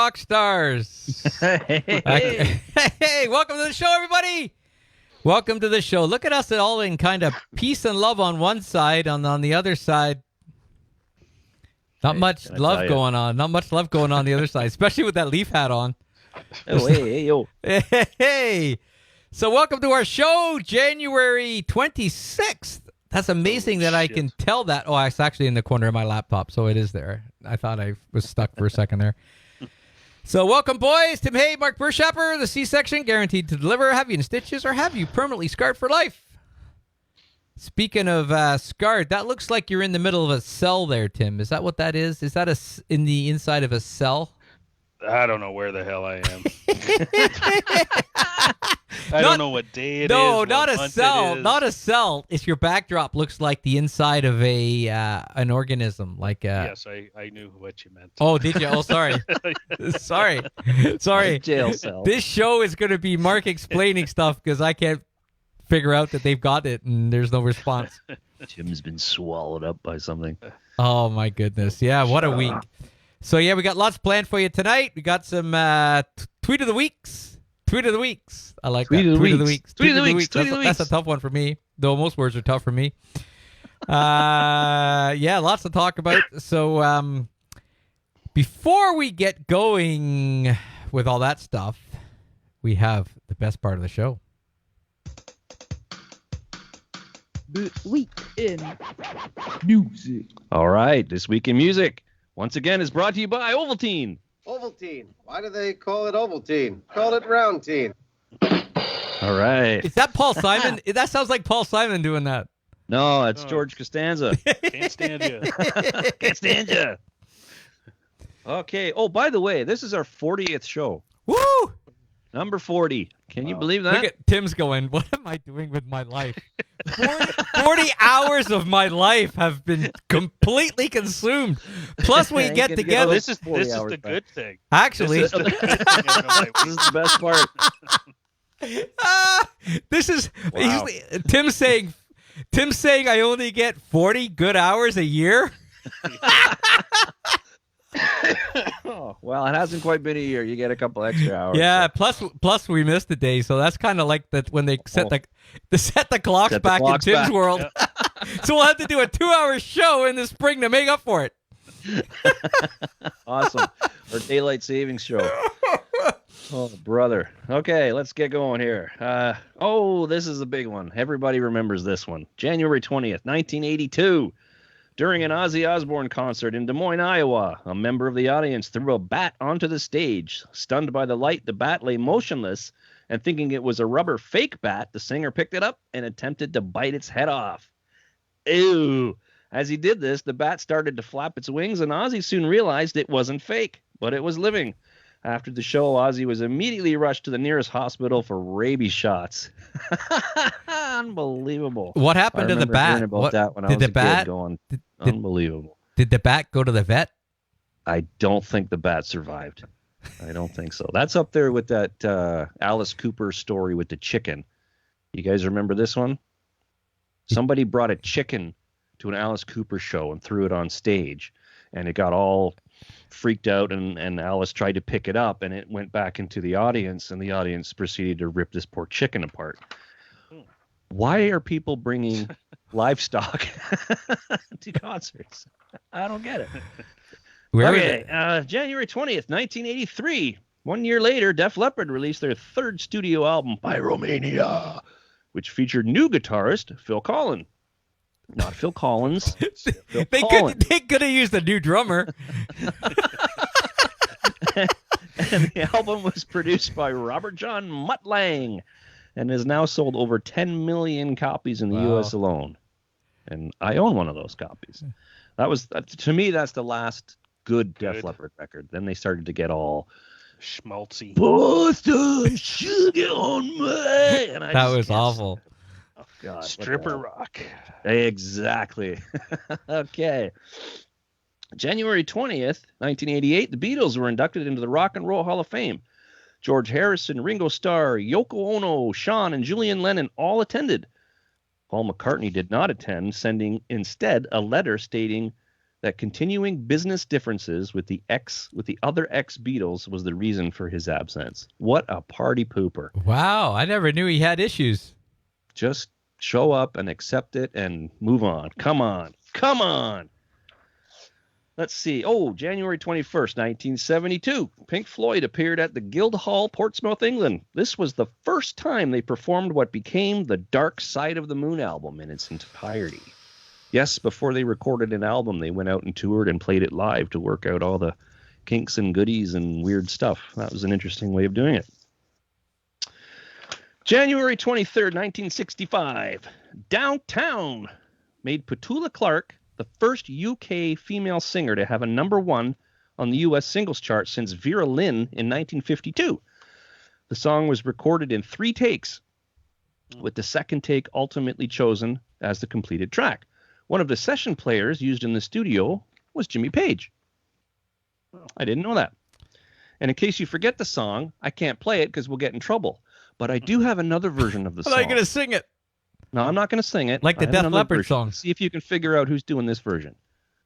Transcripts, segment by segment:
rock stars. Hey, welcome to the show, everybody. Welcome to the show. Look at us all in kind of peace and love on one side, and on the other side, not much love going on. Not much love going on the other side, especially with that Leaf hat on. Oh, hey, yo. Hey. So welcome to our show, January 26th. That's amazing that I can tell that. Oh, it's actually in the corner of my laptop, so it is there. I thought I was stuck for a second there. So welcome, boys. Tim Hay, Mark Burshapper, the C-section, guaranteed to deliver. Have you in stitches or have you permanently scarred for life? Speaking of scarred, that looks like you're in the middle of a cell there, Tim. Is that what that is? Is that in the inside of a cell? I don't know where the hell I am. I don't know what day it is. No, not a cell. Not a cell. It's your backdrop looks like the inside of an organism. Like yes, I knew what you meant. Oh, did you? Oh, sorry. Sorry. Jail cell. This show is going to be Mark explaining stuff because I can't figure out that they've got it and there's no response. Jim's been swallowed up by something. Oh, my goodness. Yeah, what a week. So, yeah, we got lots planned for you tonight. We got some Tweet of the Weeks. Tweet of the Weeks. I like that. Tweet of the Weeks. Tweet of the Weeks. That's a tough one for me, though most words are tough for me. Yeah, lots to talk about. So, before we get going with all that stuff, we have the best part of the show. The Week in Music. All right, This Week in Music, once again, is brought to you by Ovaltine. Ovaltine. Why do they call it Ovaltine? Call it Roundtine. All right. Is that Paul Simon? That sounds like Paul Simon doing that. No, it's George Costanza. Can't stand you. Can't stand you. Okay. Oh, by the way, this is our 40th show. Woo! Number 40. Can you believe that? Look at Tim's going, what am I doing with my life? 40 hours of my life have been completely consumed. Plus, we get together. This is the good thing. Actually, this is the good thing. This is the best part. This is Wow. Tim saying I only get 40 good hours a year. Oh, well, it hasn't quite been a year. You get a couple extra hours. Yeah. So. Plus we missed a day, so that's kind of like that when they set the clocks back in Tim's world. Yeah. So we'll have to do a 2-hour show in the spring to make up for it. Awesome. Our daylight savings show. Oh, brother. Okay, let's get going here. This is a big one. Everybody remembers this one. January 20th, 1982. During an Ozzy Osbourne concert in Des Moines, Iowa, a member of the audience threw a bat onto the stage. Stunned by the light, the bat lay motionless, and thinking it was a rubber fake bat, the singer picked it up and attempted to bite its head off. Ew. As he did this, the bat started to flap its wings, and Ozzy soon realized it wasn't fake, but it was living. After the show, Ozzy was immediately rushed to the nearest hospital for rabies shots. Unbelievable. What happened to the bat? That when I was a kid going, unbelievable. Did the bat go to the vet? I don't think the bat survived. I don't think so. That's up there with that Alice Cooper story with the chicken. You guys remember this one? Somebody brought a chicken to an Alice Cooper show and threw it on stage, and it got all freaked out, and Alice tried to pick it up, and it went back into the audience, and the audience proceeded to rip this poor chicken apart. Why are people bringing livestock to concerts? I don't get it. January 20th, 1983. 1 year later, Def Leppard released their third studio album, Pyromania, which featured new guitarist Phil Collins. Not Phil Collins. Phil Collins. They could have used a new drummer. And the album was produced by Robert John Mutt Lang and has now sold over 10 million copies in the U.S. alone. And I own one of those copies. That was, to me, that's the last good Def Leppard record. Then they started to get all schmaltzy. Boston sugar on me. And that was awful. Oh, God. Stripper rock. Exactly. Okay. January 20th, 1988, the Beatles were inducted into the Rock and Roll Hall of Fame. George Harrison, Ringo Starr, Yoko Ono, Sean, and Julian Lennon all attended. Paul McCartney did not attend, sending instead a letter stating, that continuing business differences with the other ex-Beatles was the reason for his absence. What a party pooper. Wow, I never knew he had issues. Just show up and accept it and move on. Come on. Come on. Let's see. Oh, January 21st, 1972. Pink Floyd appeared at the Guildhall, Portsmouth, England. This was the first time they performed what became the Dark Side of the Moon album in its entirety. Yes, before they recorded an album, they went out and toured and played it live to work out all the kinks and goodies and weird stuff. That was an interesting way of doing it. January 23rd, 1965. Downtown made Petula Clark the first UK female singer to have a #1 on the US singles chart since Vera Lynn in 1952. The song was recorded in 3 takes, with the second take ultimately chosen as the completed track. One of the session players used in the studio was Jimmy Page. I didn't know that. And in case you forget the song, I can't play it because we'll get in trouble. But I do have another version of the song. Are you going to sing it? No, I'm not going to sing it. Like the I have Def another Leppard version. song. See if you can figure out who's doing this version.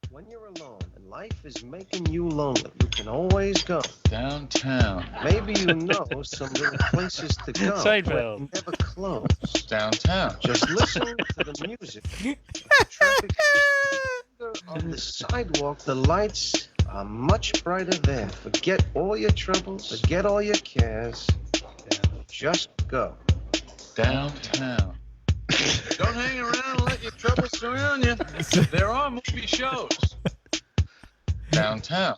When you're alone and life is making you lonely, you can always go Downtown. Maybe you know some little places to go Seinfeld. that never close. Downtown. Just listen to the music. The traffic on the sidewalk, the lights are much brighter there. Forget all your troubles, forget all your cares, and just go. Downtown. Don't hang around and let your troubles surround you. There are movie shows. Downtown.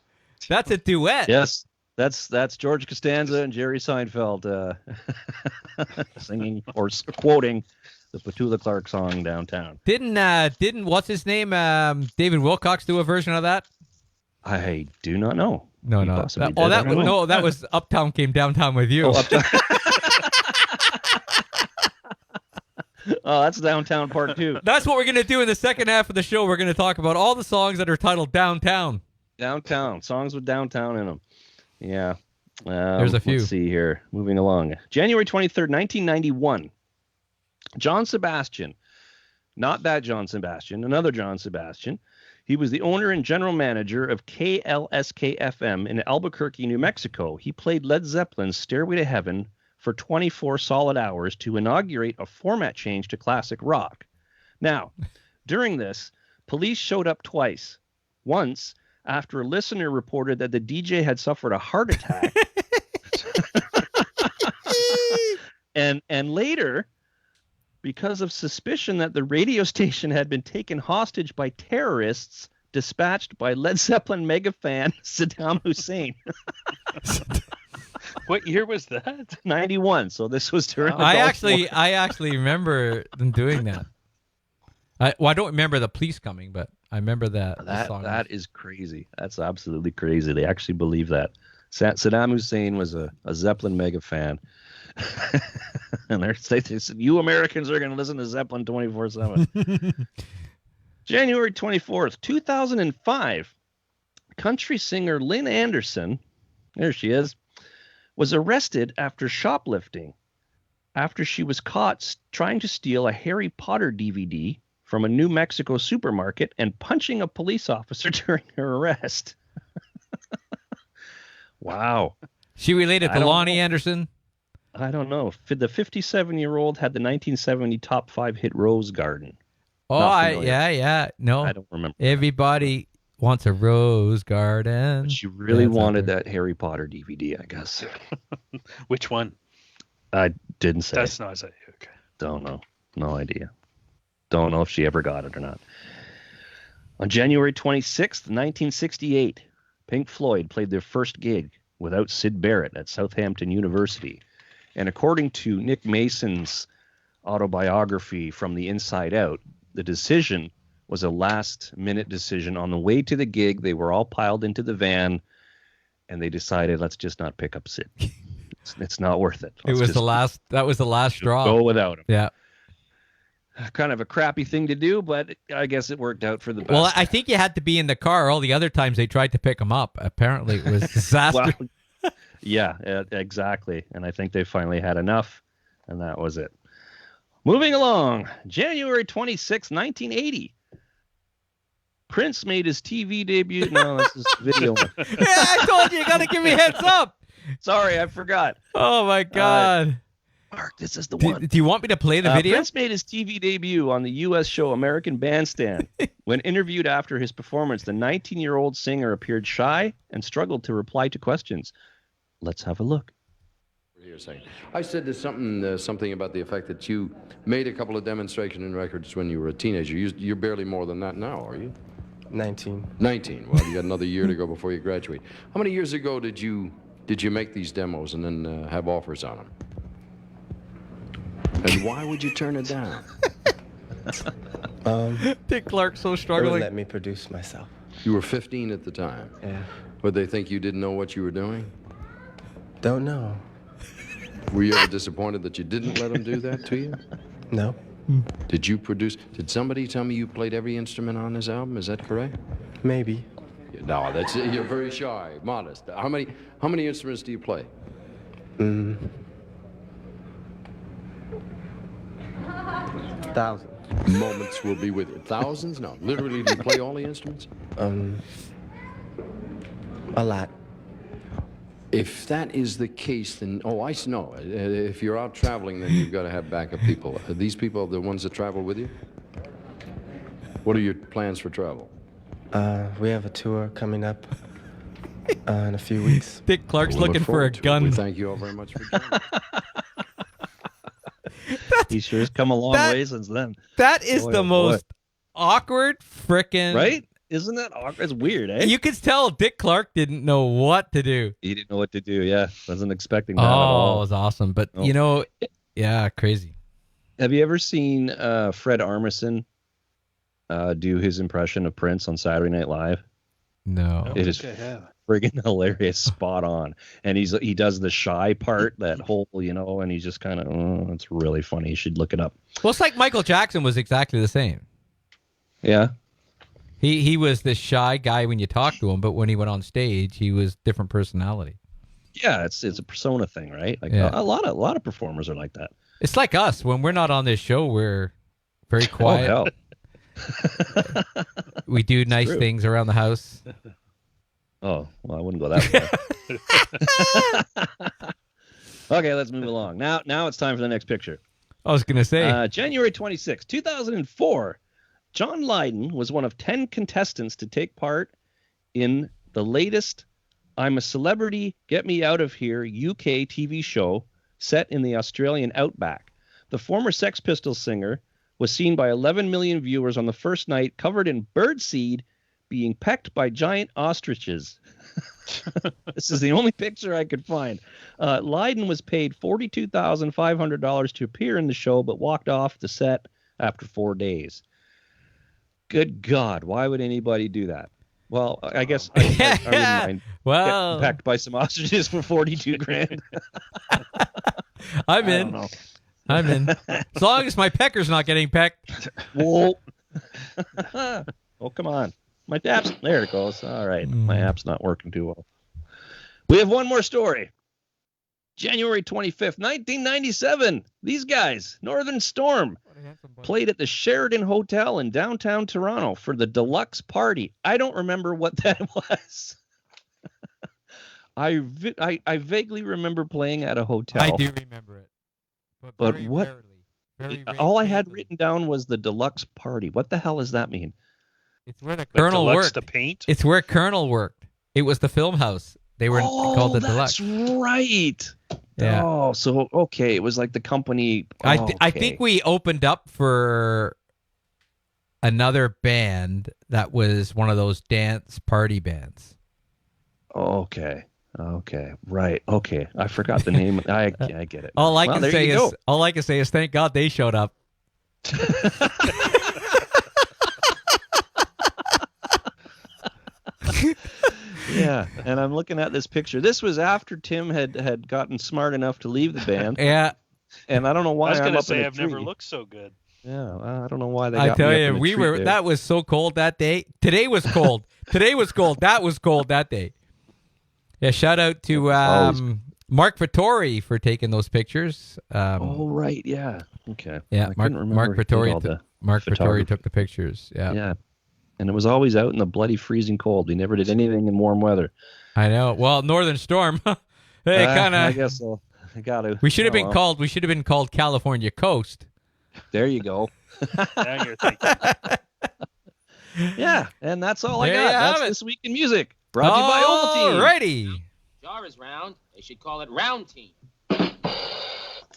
That's a duet. Yes, that's George Costanza and Jerry Seinfeld singing or quoting the Petula Clark song "Downtown." Didn't what's his name? David Wilcox do a version of that? I do not know. No, He no. possibly did. That was Uptown Came Downtown with You. Oh, Uptown. Oh, that's Downtown Part 2. That's what we're going to do in the second half of the show. We're going to talk about all the songs that are titled Downtown. Downtown. Songs with downtown in them. Yeah. There's a few. Let's see here. Moving along. January 23rd, 1991. John Sebastian. Not that John Sebastian. Another John Sebastian. He was the owner and general manager of KLSK-FM in Albuquerque, New Mexico. He played Led Zeppelin's Stairway to Heaven for 24 solid hours to inaugurate a format change to classic rock. Now, during this, police showed up twice. Once, after a listener reported that the DJ had suffered a heart attack. and later, because of suspicion that the radio station had been taken hostage by terrorists dispatched by Led Zeppelin mega fan Saddam Hussein. What year was that? 91. So this was during the I Gulf War. actually remember them doing that. I don't remember the police coming, but I remember the song. That is crazy. That's absolutely crazy. They actually believe that. Saddam Hussein was a Zeppelin mega fan. And they said, you Americans are going to listen to Zeppelin 24/7. January 24th, 2005. Country singer Lynn Anderson, there she is, was arrested after shoplifting after she was caught trying to steal a Harry Potter DVD from a New Mexico supermarket and punching a police officer during her arrest. Wow. She related to Lonnie Anderson? I don't know. The 57-year-old had the 1970 top 5 hit Rose Garden. Oh, yeah. No. I don't remember. Everybody wants a rose garden. But she really wanted that Harry Potter DVD, I guess. Which one? I didn't say. That's not say. Okay. Don't know. No idea. Don't know if she ever got it or not. On January 26th, 1968, Pink Floyd played their first gig without Syd Barrett at Southampton University. And according to Nick Mason's autobiography, From the Inside Out, the decision was a last-minute decision. On the way to the gig, they were all piled into the van, and they decided, let's just not pick up Syd. It's not worth it. That was the last straw. Go without him. Yeah. Kind of a crappy thing to do, but I guess it worked out for the best. Well, I think you had to be in the car. All the other times they tried to pick him up, apparently it was a disaster. Well, yeah, exactly. And I think they finally had enough, and that was it. Moving along, January 26, 1980. Prince made his TV debut. No, this is video one. Yeah, I told you got to give me a heads up. Sorry, I forgot. Oh my God. Mark, this is the Do, one. do you want me to play the video? Prince made his TV debut on the U.S. show American Bandstand. When interviewed after his performance, the 19-year-old singer appeared shy and struggled to reply to questions. Let's have a look. Here a second. I said there's something about the effect that you made a couple of demonstration and records when you were a teenager. You're barely more than that now, are you? 19. 19. Well, you got another year to go before you graduate. How many years ago did you make these demos and then have offers on them? And why would you turn it down? Dick Clark so They would struggling. let me produce myself. You were 15 at the time. Yeah. Would they think you didn't know what you were doing? Don't know. Were you ever disappointed that you didn't let them do that to you? No. Did you produce? Did somebody tell me you played every instrument on this album? Is that correct? Maybe. No, you're very shy, modest. How many instruments do you play? Thousands. Moments will be with you. Thousands? No. Literally, do you play all the instruments? A lot. If that is the case, then, I know. If you're out traveling, then you've got to have backup people. Are these people the ones that travel with you? What are your plans for travel? We have a tour coming up in a few weeks. Dick Clark's We'll looking look for a forward to it. gun. We thank you all very much for joining. He sure has come a long way since then. That is Boy, the oh boy. most awkward frickin' Right? Isn't that awkward? It's weird, eh? You could tell Dick Clark didn't know what to do. He didn't know what to do. Yeah, wasn't expecting that at Oh, it all. was awesome. But, Oh. yeah, crazy. Have you ever seen Fred Armisen do his impression of Prince on Saturday Night Live? No. It is friggin' hilarious, spot on. And he does the shy part, that whole, and he's just kind of, it's really funny. You should look it up. Well, it's like Michael Jackson was exactly the same. Yeah. He was this shy guy when you talk to him, but when he went on stage, he was different personality. Yeah, it's a persona thing, right? Like Yeah. a lot of performers are like that. It's like us. When we're not on this show, we're very Oh, quiet. hell. We do nice true. things around the house. Oh, well, I wouldn't go that far. Okay, let's move along. Now it's time for the next picture. I was going to say. January 26, 2004, John Lydon was one of 10 contestants to take part in the latest I'm a Celebrity, Get Me Out of Here UK TV show set in the Australian outback. The former Sex Pistols singer was seen by 11 million viewers on the first night, covered in birdseed, being pecked by giant ostriches. This is the only picture I could find. Lydon was paid $42,500 to appear in the show, but walked off the set after 4 days. Good God, why would anybody do that? Well, I guess I wouldn't mind Well, getting pecked by some ostriches for 42 grand. I'm I in. don't know. I'm in. As long as my pecker's not getting pecked. Whoa. Oh, come on. My app's, there it goes. All right. My app's not working too well. We have one more story. January 25th, 1997. These guys, Northern Storm, played at the Sheraton Hotel in downtown Toronto for the deluxe party. I don't remember what that was. I vaguely remember playing at a hotel. I do remember it. But very what? rarely. All I had written down was the deluxe party. What the hell does that mean? It's where the Like Colonel deluxe worked. to paint? It's where Colonel worked. It was the film house. They were called the that's Deluxe. right. Yeah. Oh, so okay, it was like the company. I okay. think we opened up for another band that was one of those dance party bands. Okay. Right. Okay. I forgot the name. I get it. All I Well, can there say you is go. all I can say is thank God they showed up. Yeah, and I'm looking at this picture. This was after Tim had gotten smart enough to leave the band, Yeah, and I don't know why I was I'm going to up in say a I've never tree. looked so good. Yeah, I don't know why they. I got tell me up you, in a we tree were. there. That was so cold that day. Today was cold. Today was cold. That was cold that day. Yeah, shout out to Mark Vittori for taking those pictures. Oh right, yeah. Okay. Yeah, I Mark couldn't remember Vittori. all the Mark Vittori photography. took the pictures. Yeah. Yeah. and it was always out in the bloody freezing cold. We never did anything in warm weather. I know. Well, Northern Storm. Hey, kind I of. guess so. I got to. We should have been called. We should have been called California Coast. There you go. Now you're thinking. Yeah, and that's all I There got. you have That's it. This Week in Music. Brought to you by Ovaltine. Alrighty. Jar is round. They should call it Round Team.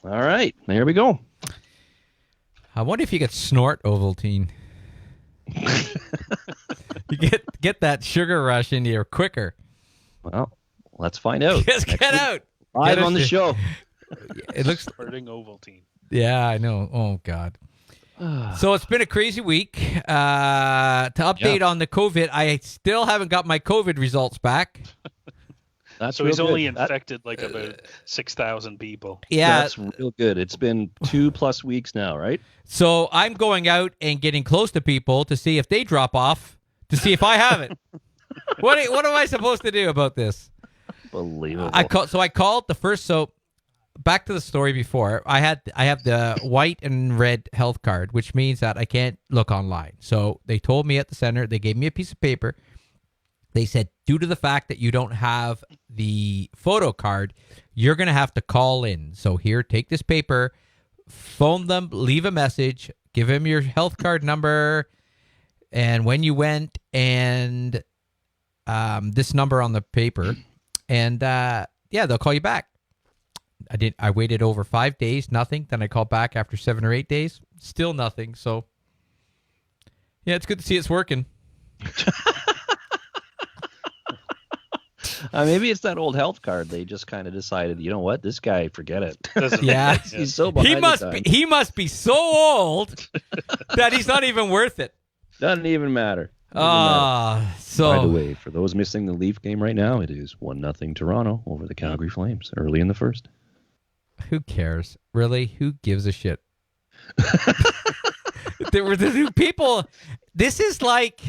All right, there we go. I wonder if you could snort Ovaltine. You get that sugar rush into you quicker. Well, let's find out. Just get out. Live Get on the us- show. It looks. Squirting Ovaltine. Yeah, I know. Oh God. So it's been a crazy week. To update on the COVID, I still haven't got my COVID results back. That's So real he's only good. infected like about 6,000 people. Yeah. That's real good. It's been 2+ weeks now, right? So I'm going out and getting close to people to see if they drop off, to see if I have it. What am I supposed to do about this? Unbelievable. I called the first. So back to the story before. I have the white and red health card, which means that I can't look online. So they told me at the center, they gave me a piece of paper. They said, due to the fact that you don't have the photo card, you're going to have to call in. So here, take this paper, phone them, leave a message, give them your health card number, and when you went, and this number on the paper, and they'll call you back. I waited over 5 days, nothing. Then I called back after 7 or 8 days, still nothing. So yeah, it's good to see it's working. Maybe it's that old health card. They just kind of decided, you know what, this guy, forget it. Yeah. He's so behind He must be so old that he's not even worth it. Doesn't even matter. So By the way, for those missing the Leaf game right now, it is 1-0 Toronto over the Calgary Flames early in the first. who cares? Really? Who gives a shit? There were the people. This is like,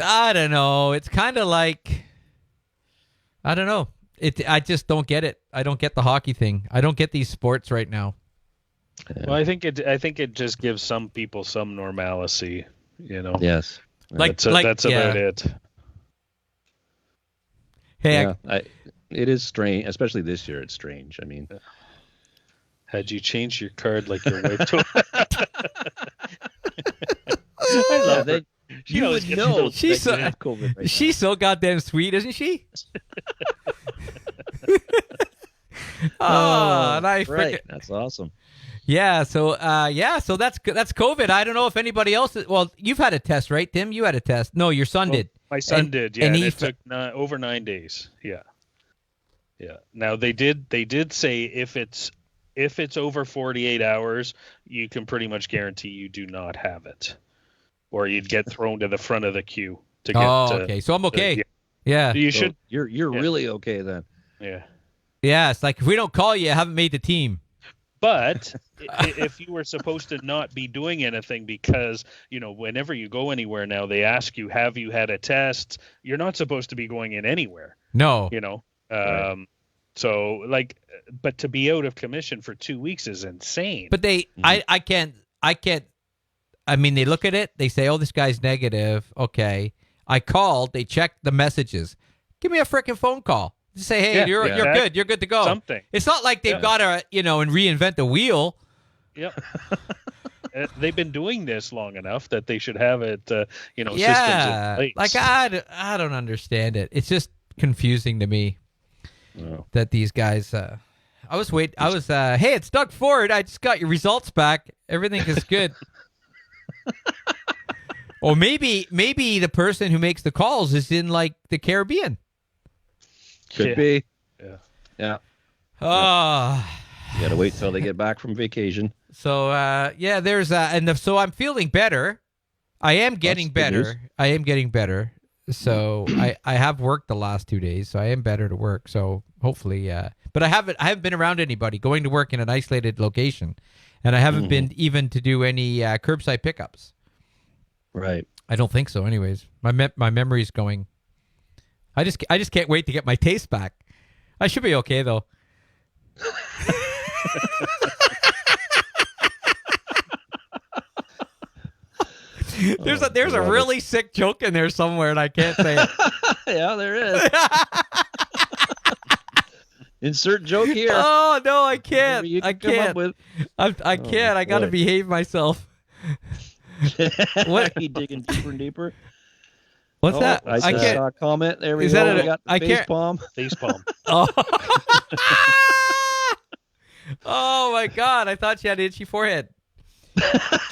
I don't know. It's kind of like, I don't know. I just don't get it. I don't get the hockey thing. I don't get these sports right now. Well, I think it just gives some people some normalcy, you know. Yes. That's about it. Hey, it is strange, especially this year. It's strange. I mean, had you changed your card like your wife told? I love her. You would know. She's that you have COVID right she's so goddamn sweet, isn't she? now. And I right. freaking That's awesome. yeah. So so that's COVID. I don't know if anybody else. Well, you've had a test, right, Tim? You had a test. No, your son did. My son And- did, yeah. and And he it took over 9 days. Yeah. Now they did say if it's over 48 hours, you can pretty much guarantee you do not have it, or you'd get thrown to the front of the queue to get. okay. So I'm okay. yeah. Yeah. You So should. You're really okay then. Yeah. Yeah. It's like if we don't call you, haven't made the team. But if you were supposed to not be doing anything because, whenever you go anywhere now, they ask you, have you had a test? You're not supposed to be going in anywhere, No. Right. So but to be out of commission for 2 weeks is insane. But I can't. I mean, they look at it. They say, "Oh, this guy's negative." Okay. I called. They checked the messages. Give me a freaking phone call. Just say, "Hey, Yeah, you're yeah. good. You're good to go." Something. It's not like they've got to, and reinvent the wheel. Yep. They've been doing this long enough that they should have it, systems in Yeah. place. Like I don't understand it. It's just confusing to me Oh. that these guys. Hey, it's Doug Ford. I just got your results back. Everything is good. Or maybe the person who makes the calls is in like the Caribbean. Could Yeah. be. Yeah. Yeah. Oh. You got to wait till they get back from vacation. So there's so I'm feeling better. I am getting That's good news. better. I am getting better. So I have worked the last 2 days, so I am better to work. So hopefully, but I haven't been around anybody going to work in an isolated location, and I haven't been even to do any curbside pickups. Right. I don't think so. Anyways, my memory's going. I just can't wait to get my taste back. I should be okay though. There's a really sick joke in there somewhere, and I can't say it. Yeah, there is. Insert joke here. Oh no, I can't. You I can come can't. up with. I can't. I gotta boy. behave myself. What? Are you digging deeper and deeper? What's that? I can't. saw a comment. There we Is go. that We a- got the I face can't- palm. Face palm. Oh. Oh my God! I thought she had an itchy forehead.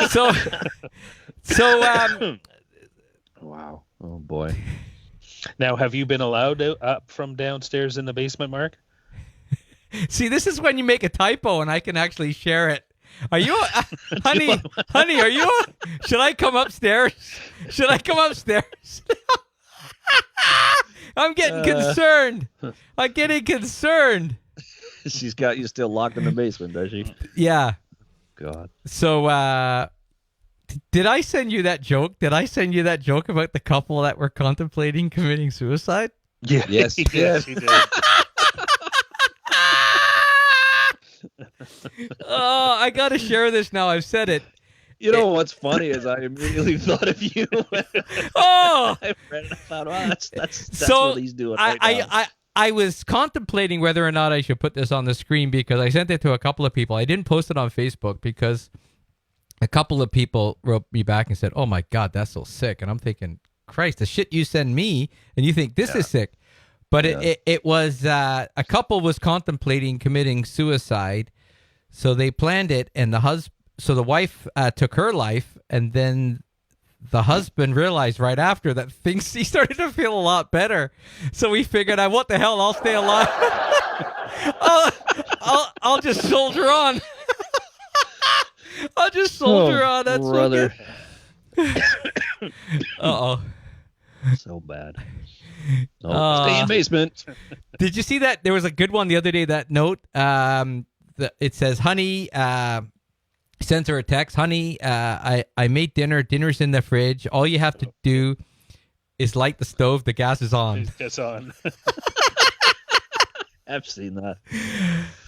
So, Wow. Oh boy. Now, have you been allowed up from downstairs in the basement, Mark? see, this is when you make a typo, and I can actually share it. Are you, honey? Honey, are you? Should I come upstairs? Should I come upstairs? I'm getting concerned. I'm getting concerned. She's got you still locked in the basement, does she? Yeah. God. So, did I send you that joke? Did I send you that joke about the couple that were contemplating committing suicide? Yeah. Yes. Yes, you did. Oh, I gotta share this now. I've said it. You know what's funny is I immediately thought of you. Oh, I read it. I thought, oh, that's so what he's doing right now. I was contemplating whether or not I should put this on the screen because I sent it to a couple of people. I didn't post it on Facebook because a couple of people wrote me back and said, "Oh my God, that's so sick." And I'm thinking, Christ, the shit you send me, and you think this is sick. But it was a couple was contemplating committing suicide, so they planned it, and so the wife took her life, and then the husband realized right after that he started to feel a lot better. So he figured, what the hell, I'll stay alive. I'll just soldier on. I'll just soldier on. That's brother. Uh-oh. So bad. Stay in basement. Did you see that? There was a good one the other day, that note. It says, honey, sends her a text. Honey, I made dinner. Dinner's in the fridge. All you have to do is light the stove. The gas is on. It's on. I've seen that.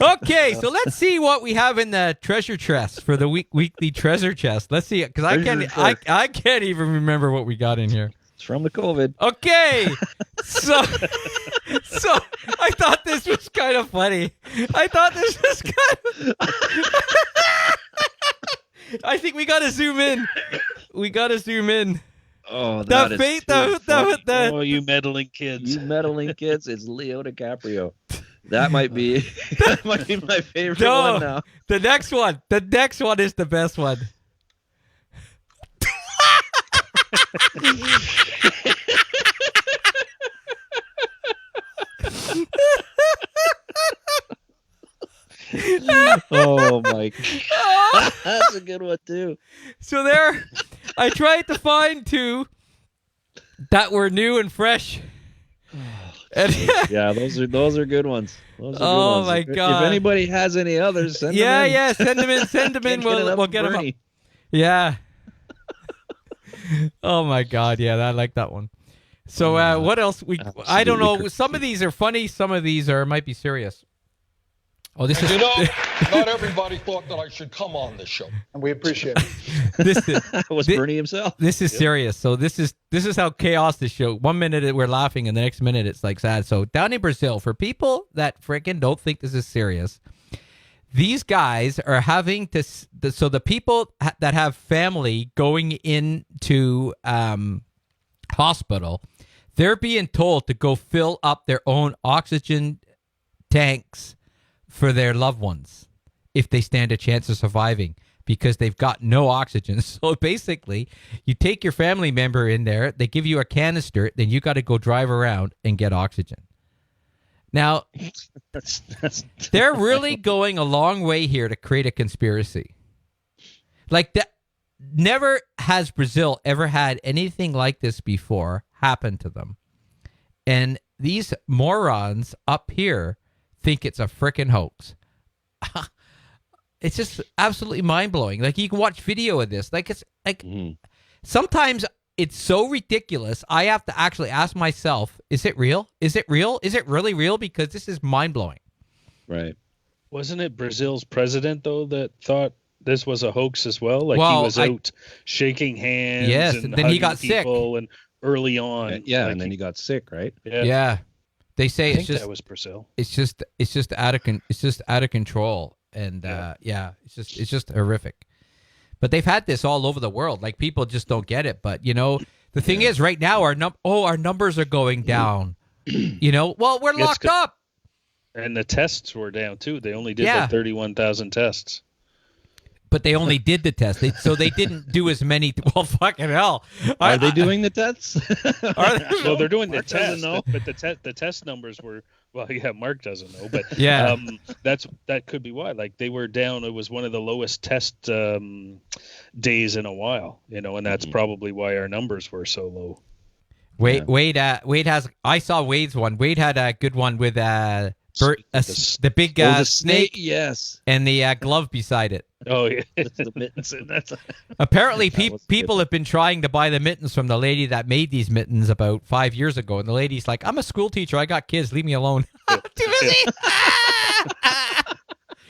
Okay, so let's see what we have in the treasure chest for the weekly treasure chest. Let's see, because I can't even remember what we got in here. It's from the COVID. Okay, so I thought this was kind of funny. I think we got to zoom in. Oh, that is too funny. Oh, you meddling kids. You meddling kids. It's Leo DiCaprio. That might be my favorite one now. The next one is the best one. Oh my God. That's a good one too. So there, I tried to find two that were new and fresh. And Yeah, those are good ones. Those are good Oh ones. my If God. anybody has any others, send them in. yeah, send them in. Can't We'll get them up. Bernie. Yeah. Oh my God, yeah, I like that one. So what else? I don't know. Some of these are funny. Some of these might be serious. Oh, this is. You know, not everybody thought that I should come on this show, and we appreciate it. This is, was Bernie himself. This is serious. So this is how chaos this show. 1 minute we're laughing, and the next minute it's like sad. So down in Brazil, for people that freaking don't think this is serious, these guys are having to. So the people that have family going into hospital, they're being told to go fill up their own oxygen tanks for their loved ones if they stand a chance of surviving, because they've got no oxygen. So basically, you take your family member in there, they give you a canister, then you got to go drive around and get oxygen. Now, they're really going a long way here to create a conspiracy. Like that, never has Brazil ever had anything like this before happen to them. And these morons up here think it's a frickin' hoax. It's just absolutely mind-blowing. Like, you can watch video of this. Like, it's like sometimes it's so ridiculous, I have to actually ask myself, is it real? Is it real? Is it really real? Because this is mind-blowing. Right. Wasn't it Brazil's president, though, that thought this was a hoax as well? Like Well, he was out shaking hands Yes, and and then he hugging got sick. people and early on. Yeah, like and then he got sick, right? Yeah. They say I it's think just that was Brazil. it's just out of control, and it's just horrific. But they've had this all over the world. Like people just don't get it. But the thing is, right now our numbers are going down. Well, we're locked up. And the tests were down too. They only did Yeah. like 31,000 tests. But they only did the test, so they didn't do as many. Well, fucking hell! Are they doing the tests? Are they? Well, they're doing the Mark doesn't test, know. but the test numbers were Mark doesn't know, but Yeah. that could be why. Like they were down. It was one of the lowest test days in a while, and that's probably why our numbers were so low. Wade has. I saw Wade's one. Wade had a good one with the big the snake, yes. and the glove beside it. Oh yeah, That's the mittens. Apparently, That was people have been trying to buy the mittens from the lady that made these mittens about 5 years ago, and the lady's like, "I'm a school teacher. I got kids. Leave me alone." Too busy.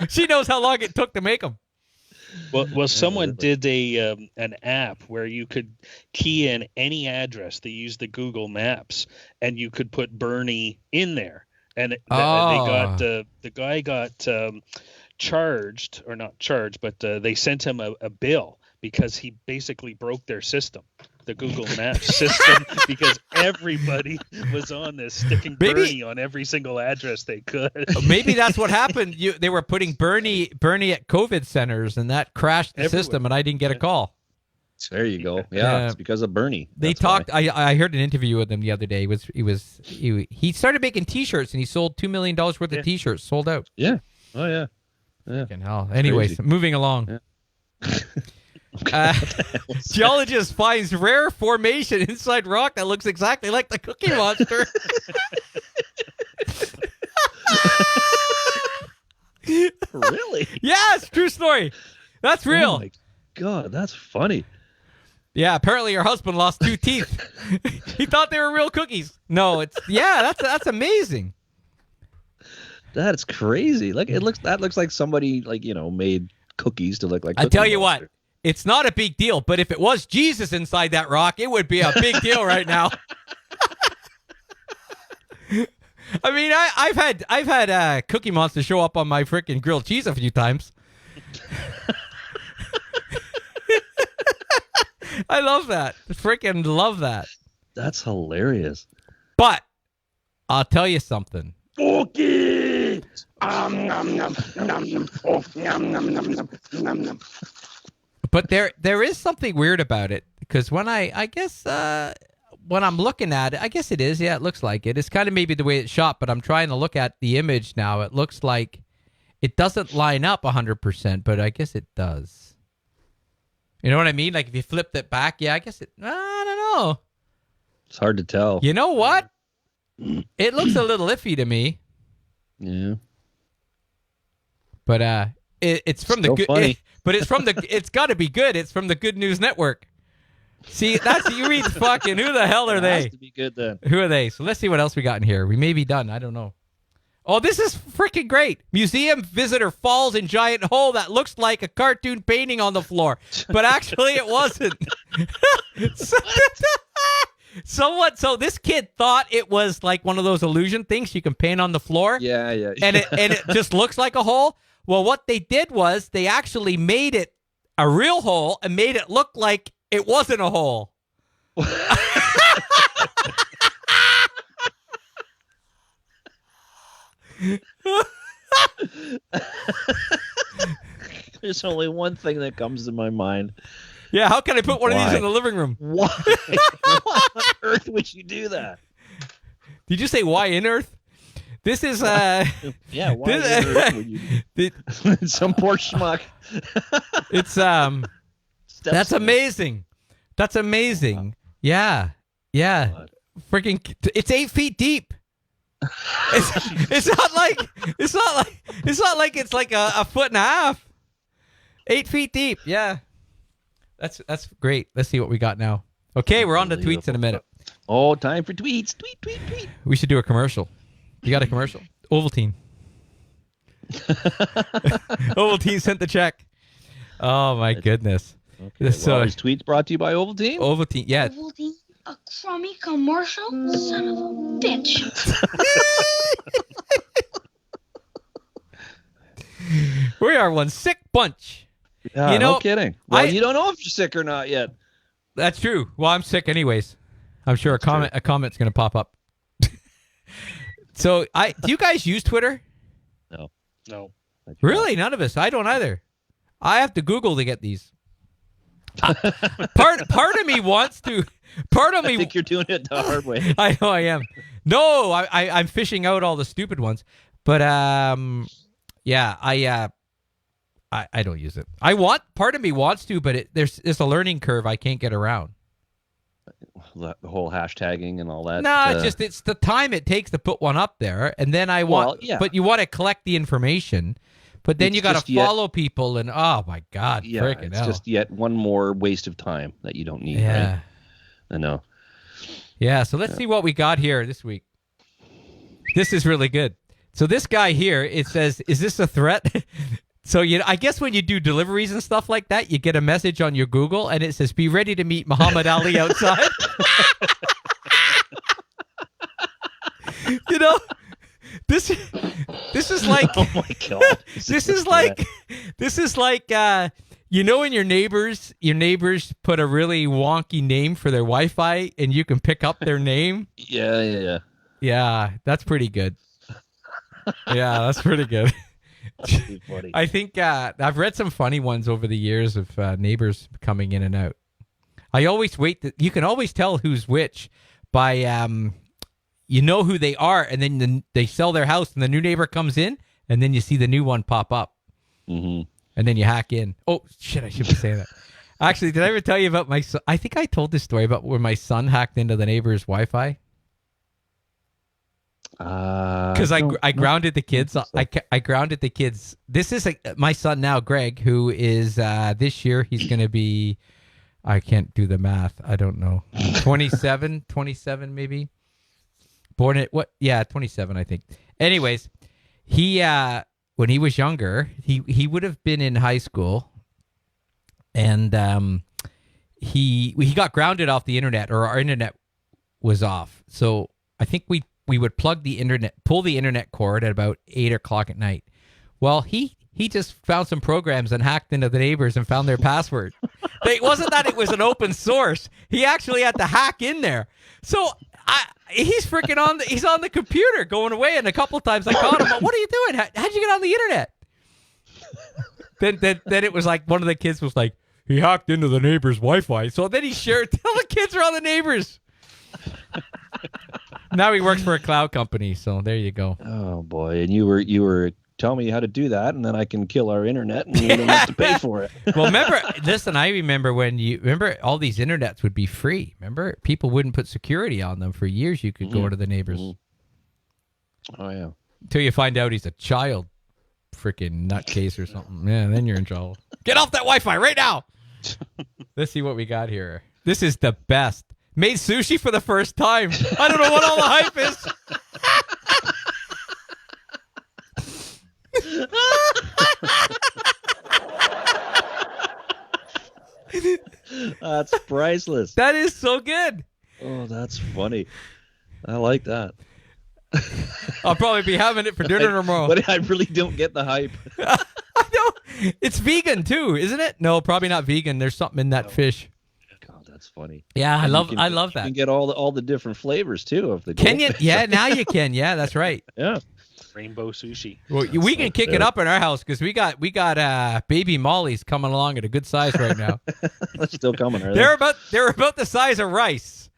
She knows how long it took to make them. Well, someone did an app where you could key in any address. They used the Google Maps, and you could put Bernie in there, and the guy got charged, or not charged, but they sent him a bill because he basically broke their system, the Google Maps system, because everybody was on this sticking Bernie on every single address they could. Maybe that's what happened. They were putting Bernie at COVID centers, and that crashed the system, and I didn't get a call. There you go. Yeah, it's because of Bernie. They talked. I heard an interview with him the other day. He started making T-shirts, and he sold $2 million worth of T-shirts, sold out. Yeah. Oh yeah. Yeah. Fucking hell. Anyways, moving along. Geologist finds rare formation inside rock that looks exactly like the Cookie Monster. Really? Yes, true story. That's real. Oh my God, that's funny. Yeah, apparently her husband lost 2 teeth. He thought they were real cookies. No, that's amazing. That's crazy. That looks like somebody made cookies to look like. I tell Cookie you Monster. what, it's not a big deal, but if it was Jesus inside that rock, it would be a big deal right now. I mean, I've had Cookie Monster show up on my freaking grilled cheese a few times. I love that. Freaking love that. That's hilarious. But I'll tell you something. Okay. But there is something weird about it, because when I guess when I'm looking at it, I guess it is. Yeah, it looks like it. It's kind of maybe the way it's shot, but I'm trying to look at the image now. It looks like it doesn't line up 100%, but I guess it does. You know what I mean? Like if you flipped it back, yeah, I guess it. I don't know. It's hard to tell. You know what? It looks a little iffy to me. Yeah. But it's from Still the good. funny. But it's from the. It's got to be good. It's from the Good News Network. See, that's you read fucking. Who the hell are It they? has to be good then. Who are they? So let's see what else we got in here. We may be done. I don't know. Oh, this is freaking great. Museum visitor falls in giant hole that looks like a cartoon painting on the floor, but actually it wasn't. So this kid thought it was like one of those illusion things you can paint on the floor. Yeah, yeah. And it just looks like a hole. Well, what they did was they actually made it a real hole and made it look like it wasn't a hole. There's only one thing that comes to my mind. Yeah, how can I put one of these Why? in the living room? Why? Why on earth would you do that? Did you say why in Earth? This is Yeah, why on earth would you some poor schmuck. It's that's amazing. That's amazing. Yeah. Yeah. God. Freaking it's 8 feet deep. It's not like it's like a foot and a half. 8 feet deep. Yeah. That's great. Let's see what we got now. Okay, we're on to tweets in a minute. Oh, time for tweets. Tweet, tweet, tweet. We should do a commercial. You got a commercial? Ovaltine. Ovaltine sent the check. Oh my goodness. Okay, So well, his tweets brought to you by Ovaltine. Ovaltine, yeah. Ovaltine, a crummy commercial? Son of a bitch. We are one sick bunch. Yeah, You know, no kidding. Well, you don't know if you're sick or not yet. That's true. Well, I'm sick anyways. I'm sure a comment's going to pop up. So, do you guys use Twitter? No. Really? None of us. I don't either. I have to Google to get these. Part of me wants to. Part of me. I think you're doing it the hard way. I know I am. No, I'm fishing out all the stupid ones. But yeah, I don't use it. Part of me wants to, but there's a learning curve I can't get around. The whole hashtagging and all that. No, it's the time it takes to put one up there, and then but you want to collect the information, but then you got to follow people, and oh my God, freaking hell. Just yet one more waste of time that you don't need. Yeah, right? I know. Yeah, so let's see what we got here this week. This is really good. So this guy here, it says, "Is this a threat?" So I guess when you do deliveries and stuff like that, you get a message on your Google, and it says, "Be ready to meet Muhammad Ali outside." This is like. Oh my God! This is like when your neighbors put a really wonky name for their Wi-Fi, and you can pick up their name. Yeah. Yeah, that's pretty good. Yeah, that's pretty good. Funny. I think I've read some funny ones over the years of neighbors coming in and out. I always you can always tell who's which by you know who they are, and then they sell their house, and the new neighbor comes in, and then you see the new one pop up, and then you hack in. Oh shit! I shouldn't be saying that. Actually, did I ever tell you about my son? I think I told this story about where my son hacked into the neighbor's Wi-Fi. Because I grounded the kids. I grounded the kids. This is my son now, Greg, who is this year he's going to be. I can't do the math. I don't know. 27 maybe. Born at what? Yeah, 27, I think. Anyways, he when he was younger, he would have been in high school, and he got grounded off the internet, or our internet was off. So I think we would pull the internet cord at about 8:00 at night. Well, he just found some programs and hacked into the neighbors and found their password. It wasn't that it was an open source. He actually had to hack in there. So he's he's on the computer going away, and a couple times I caught him. What are you doing? How'd you get on the internet? Then it was like one of the kids was like, he hacked into the neighbor's Wi-Fi. So then he shared, tell the kids are on the neighbors. Now he works for a cloud company, so there you go. Oh boy! And you were telling me how to do that, and then I can kill our internet, and we don't have to pay for it. Well, I remember when all these internets would be free. Remember, people wouldn't put security on them for years. You could go to the neighbors. Oh yeah. Until you find out he's a child, freaking nutcase or something. Yeah, then you're in trouble. Get off that Wi-Fi right now. Let's see what we got here. This is the best. Made sushi for the first time. I don't know what all the hype is. That's priceless. That is so good. Oh, that's funny. I like that. I'll probably be having it for dinner tomorrow. But I really don't get the hype. I know. It's vegan too, isn't it? No, probably not vegan. There's something in that fish. God, that's funny. Yeah, I love that. You can get all the different flavors too of the. Can you? Yeah, now you can. Yeah, that's right. Yeah. Rainbow sushi. Well, we can kick it up in our house because we got baby mollies coming along at a good size right now. They're still coming. Are they're about the size of rice.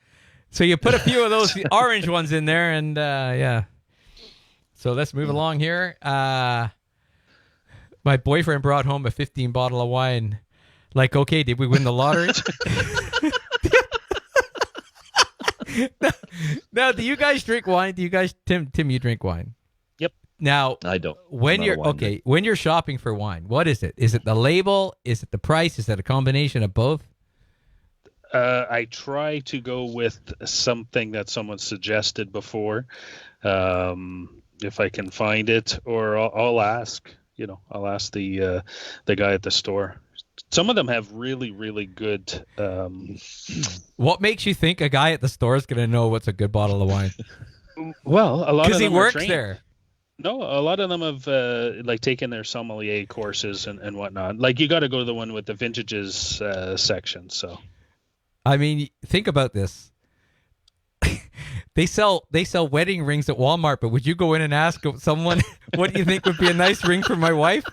So you put a few of those orange ones in there, and yeah. So let's move along here. My boyfriend brought home a 15 bottle of wine. Like, okay, did we win the lottery? Now, do you guys drink wine? Do you guys, Tim, you drink wine? Yep. Now, I don't. When you're shopping for wine, what is it? Is it the label? Is it the price? Is it a combination of both? I try to go with something that someone suggested before, if I can find it, or I'll ask. I'll ask the guy at the store some of them have really, really good. What makes you think a guy at the store is going to know what's a good bottle of wine? Well, a lot of them Because he are works trained. there. No, a lot of them have like taken their sommelier courses and whatnot. Like you got to go to the one with the vintages section. So, I mean, think about this. They sell wedding rings at Walmart, but would you go in and ask someone, what do you think would be a nice ring for my wife?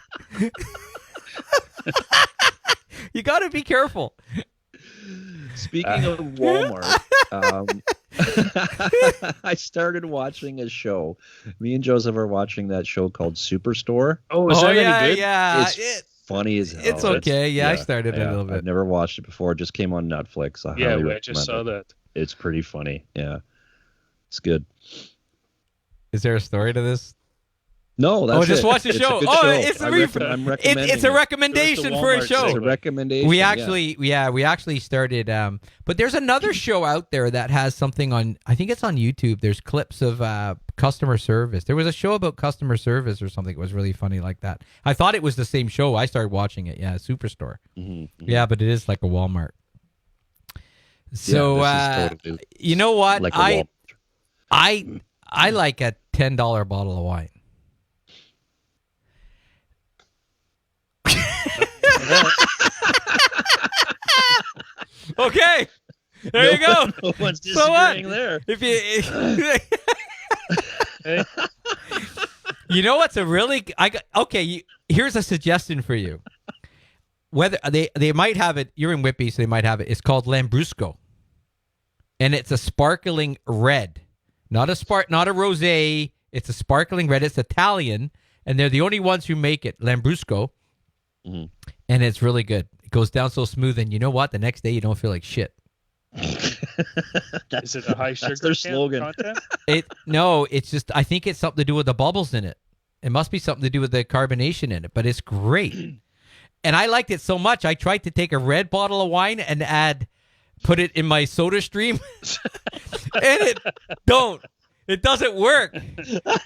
You got to be careful. Speaking of Walmart, I started watching a show. Me and Joseph are watching that show called Superstore. oh, is that any good? Yeah, It's funny as hell. it's okay. Yeah, I started it a little bit. I've never watched it before. It just came on Netflix. I highly I just saw recommend it. that. It's pretty funny. Yeah, it's good. Is there a story to this? No, that's just it. watch the It's a show. good Oh, show. it's a I'm recommending it's a it. recommendation for a Walmart show. It's a recommendation. We yeah. actually started. But there's another show out there that has something on. I think it's on YouTube. There's clips of customer service. There was a show about customer service or something. It was really funny like that. I thought it was the same show. I started watching it. Yeah, Superstore. Mm-hmm. Yeah, but it is like a Walmart. So this is totally you know what? like a Walmart. I like a $10 bottle of wine. Okay, there you go. No one's So what? disagreeing there. If you, you know what's a really here's a suggestion for you. Whether they might have it, you're in Whitby, so they might have it. It's called Lambrusco, and it's a sparkling red, not a rosé. It's a sparkling red. It's Italian, and they're the only ones who make it. Lambrusco, and it's really good. It goes down so smooth, and you know what? The next day you don't feel like shit. Is it a high sugar their slogan. content? No, it's just I think it's something to do with the bubbles in it. It must be something to do with the carbonation in it, but it's great. And I liked it so much, I tried to take a red bottle of wine and put it in my soda stream, and it doesn't work.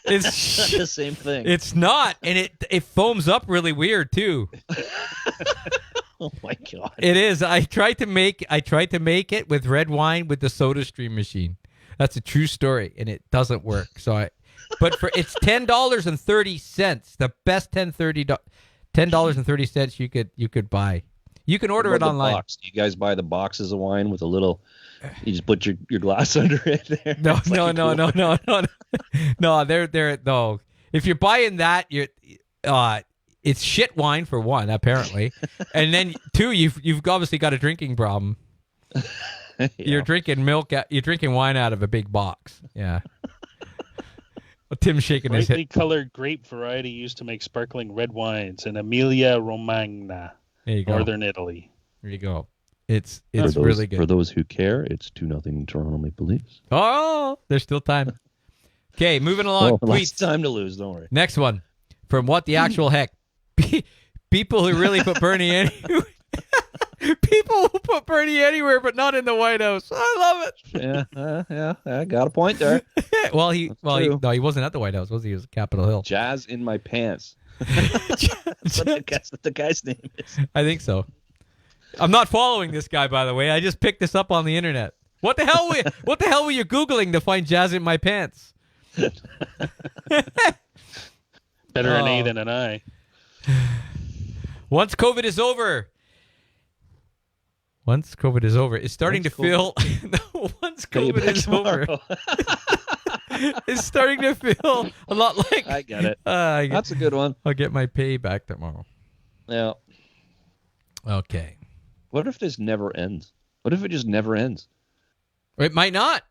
It's not the same thing. It's not, and it foams up really weird too. Oh my god! It is. I tried to make it with red wine with the soda stream machine. That's a true story, and it doesn't work. But it's $10.30, the best $10.30 you could buy. You can order it online. Box. Do you guys buy the boxes of wine with a little? You just put your glass under it. There. No. They're no. If you're buying that, it's shit wine for one, apparently, and then two, you've obviously got a drinking problem. Yeah. You're drinking milk. You're drinking wine out of a big box. Yeah. Tim's shaking his Brightly head. colored grape variety used to make sparkling red wines in Emilia Romagna, There you go. Northern Italy. There you go. It's really good. For those who care, it's 2-0 Toronto Maple Leafs. Oh, there's still time. Okay, moving along. Less time to lose. Don't worry. Next one. From what the actual heck? People who really put Bernie anywhere. People who put Bernie anywhere, but not in the White House. I love it. Yeah, I got a point there. he wasn't at the White House, was he? He was at Capitol Hill. Jazz in my pants. That's what the guy's name is. I think so. I'm not following this guy, by the way. I just picked this up on the internet. What the hell were you Googling to find jazz in my pants? Better an A than an I. Once COVID is over, it's starting to feel. Once COVID is over, it's starting to feel a lot like. I get it. That's a good one. I'll get my pay back tomorrow. Yeah. Okay. What if this never ends? What if it just never ends? It might not.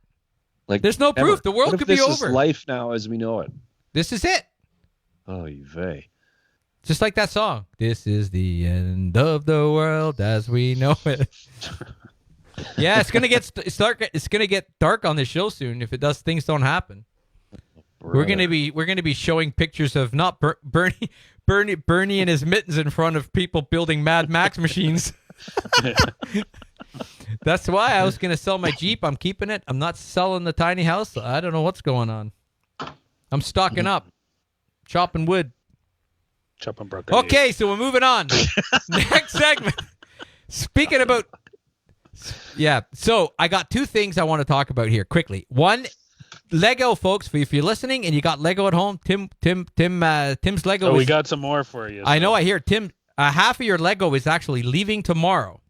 Like there's no proof. The world could be over. This is life now as we know it. This is it. Oh, you vey. Just like that song. This is the end of the world as we know it. Yeah, it's gonna get dark. It's gonna get dark on the show soon if things don't happen. Brother. We're gonna be showing pictures of not Bernie in his mittens in front of people building Mad Max machines. That's why I was gonna sell my Jeep. I'm keeping it. I'm not selling the tiny house. I don't know what's going on. I'm stocking up, chopping wood. Chopping broccoli. Okay, so we're moving on. Next segment. Speaking about, yeah. So I got two things I want to talk about here quickly. One, Lego, folks. If you're listening and you got Lego at home, Tim's Lego. We got some more for you. I know. I hear Tim. Half of your Lego is actually leaving tomorrow.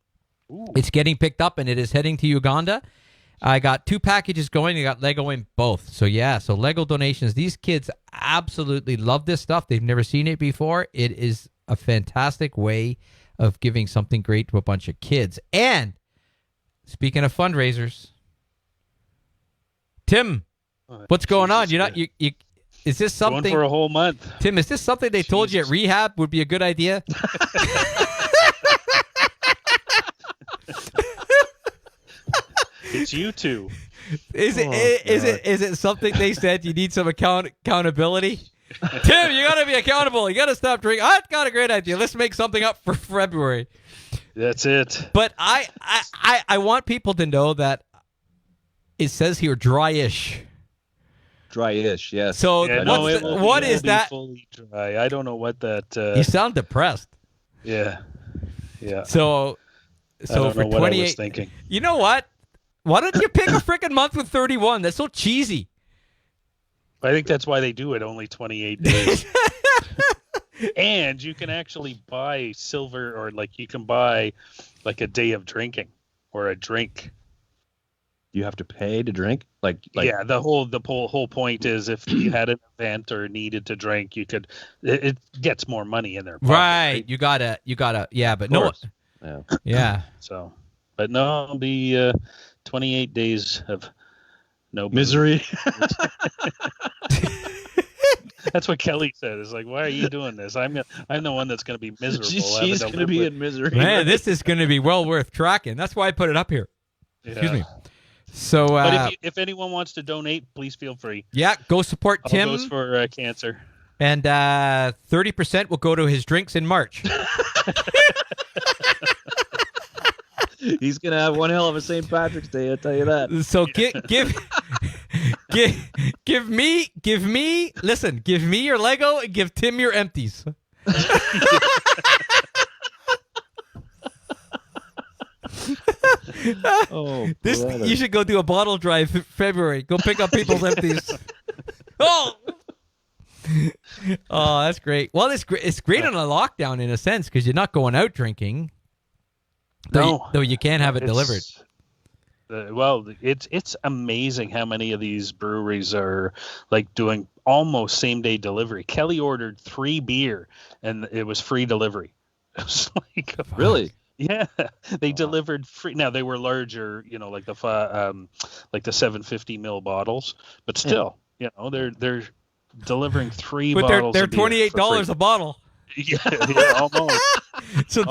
Ooh. It's getting picked up and it is heading to Uganda. I got 2 packages going. I got Lego in both. So yeah. So Lego donations. These kids absolutely love this stuff. They've never seen it before. It is a fantastic way of giving something great to a bunch of kids. And speaking of fundraisers, Tim, what's going on? You're not you. Is this something going for a whole month? Tim, is this something they told you at rehab would be a good idea? It's you two. Is it something they said you need some accountability? Tim, you got to be accountable. You got to stop drinking. I got a great idea. Let's make something up for February. That's it. But I want people to know that it says here dry-ish. Dry-ish, yes. So what is that? Fully dry. I don't know what that. You sound depressed. Yeah. So I don't for know what 28, I was thinking. You know what? Why don't you pick a freaking month with 31? That's so cheesy. I think that's why they do it only 28 days. And you can actually buy silver, or like you can buy like a day of drinking or a drink. You have to pay to drink? Like yeah, the whole point is if you had an event or needed to drink, you could. It gets more money in their pocket, right? You gotta. Yeah, but no. Yeah. So, but no, it'll be 28 days of no misery. That's what Kelly said. It's like, why are you doing this? I'm the one that's going to be miserable. She's going to be in misery. Man, this is going to be well worth tracking. That's why I put it up here. Yeah. Excuse me. So, but if anyone wants to donate, please feel free. Yeah, go support Tim. All goes for cancer. And 30% will go to his drinks in March. He's gonna have one hell of a St. Patrick's Day, I'll tell you that. So give me listen, give me your Lego and give Tim your empties. You should go do a bottle drive February. Go pick up people's empties. Oh, that's great. Well, it's great on a lockdown in a sense because you're not going out drinking. Though you can't have it delivered. It's amazing how many of these breweries are like doing almost same day delivery. Kelly ordered 3 beer and it was free delivery. It was like really. Yeah, they delivered free. Now they were larger, like the 750 ml bottles, but still, they're delivering 3 bottles. They're $28 a bottle. Yeah, almost. So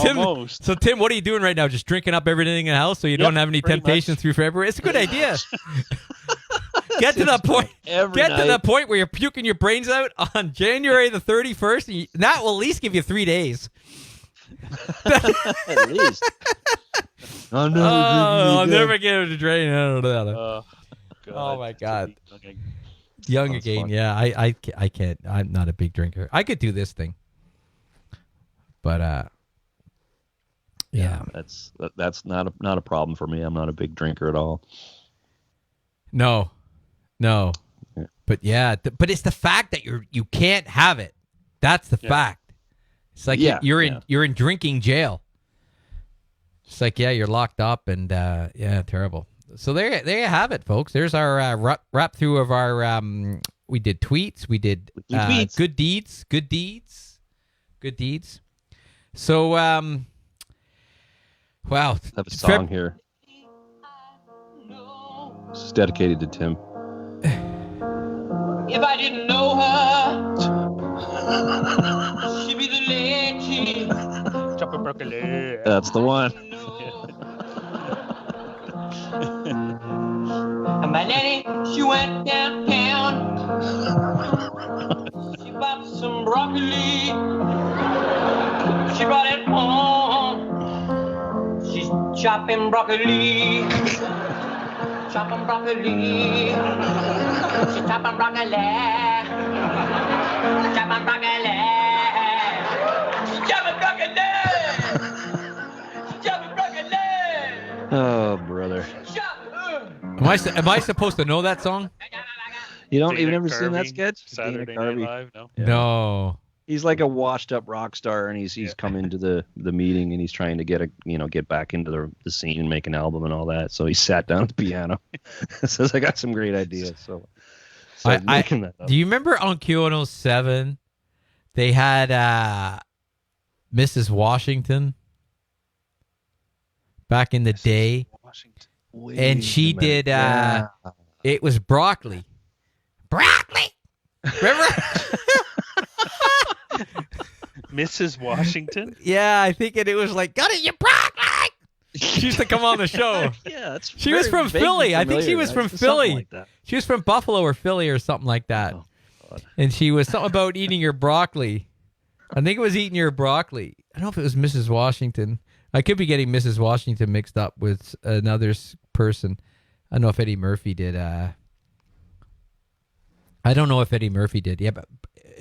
Tim, what are you doing right now? Just drinking up everything in the house so you don't have any temptation through February? It's a good idea. Get to that point. To the point where you're puking your brains out on January the 31st. And that will at least give you 3 days. At least. I'll never get him to drain. Oh my God. Young again. Fun. Yeah, I can't. I'm not a big drinker. I could do this thing. But yeah, that's not a problem for me. I'm not a big drinker at all. No. Yeah. But but it's the fact that you can't have it. That's the fact. It's like you're in drinking jail. It's like you're locked up and terrible. So there you have it, folks. There's our wrap through of our we did tweets, we did good deeds. So wow, I have a song here. This is dedicated to Tim. If I didn't know her, she'd be the lady. Chopping broccoli. That's the one. And my nanny, she went downtown. She bought some broccoli. She brought it home. She's chopping broccoli. Chopping broccoli. She's chopping broccoli. Chopping broccoli. Am I supposed to know that song? You've Dana never seen that Carvey, sketch? Saturday Dana Night Carvey. Live? No. Yeah. No. He's like a washed-up rock star, and he's come into the meeting, and he's trying to get back into the scene and make an album and all that. So he sat down at the piano. Says, "I got some great ideas." So making that up. Do you remember on Q107 they had Mrs. Washington back in the day, and she did. It was broccoli. Broccoli. Remember? Mrs. Washington? Yeah, I think it was like, got it, you broccoli. She used to come on the show. Yeah, she was from Philly. I think she was from Philly. Like that. She was from Buffalo or Philly or something like that. Oh, God. And she was something about eating your broccoli. I think it was eating your broccoli. I don't know if it was Mrs. Washington. I could be getting Mrs. Washington mixed up with another person. I don't know if Eddie Murphy did. I don't know if Eddie Murphy did. Yeah, but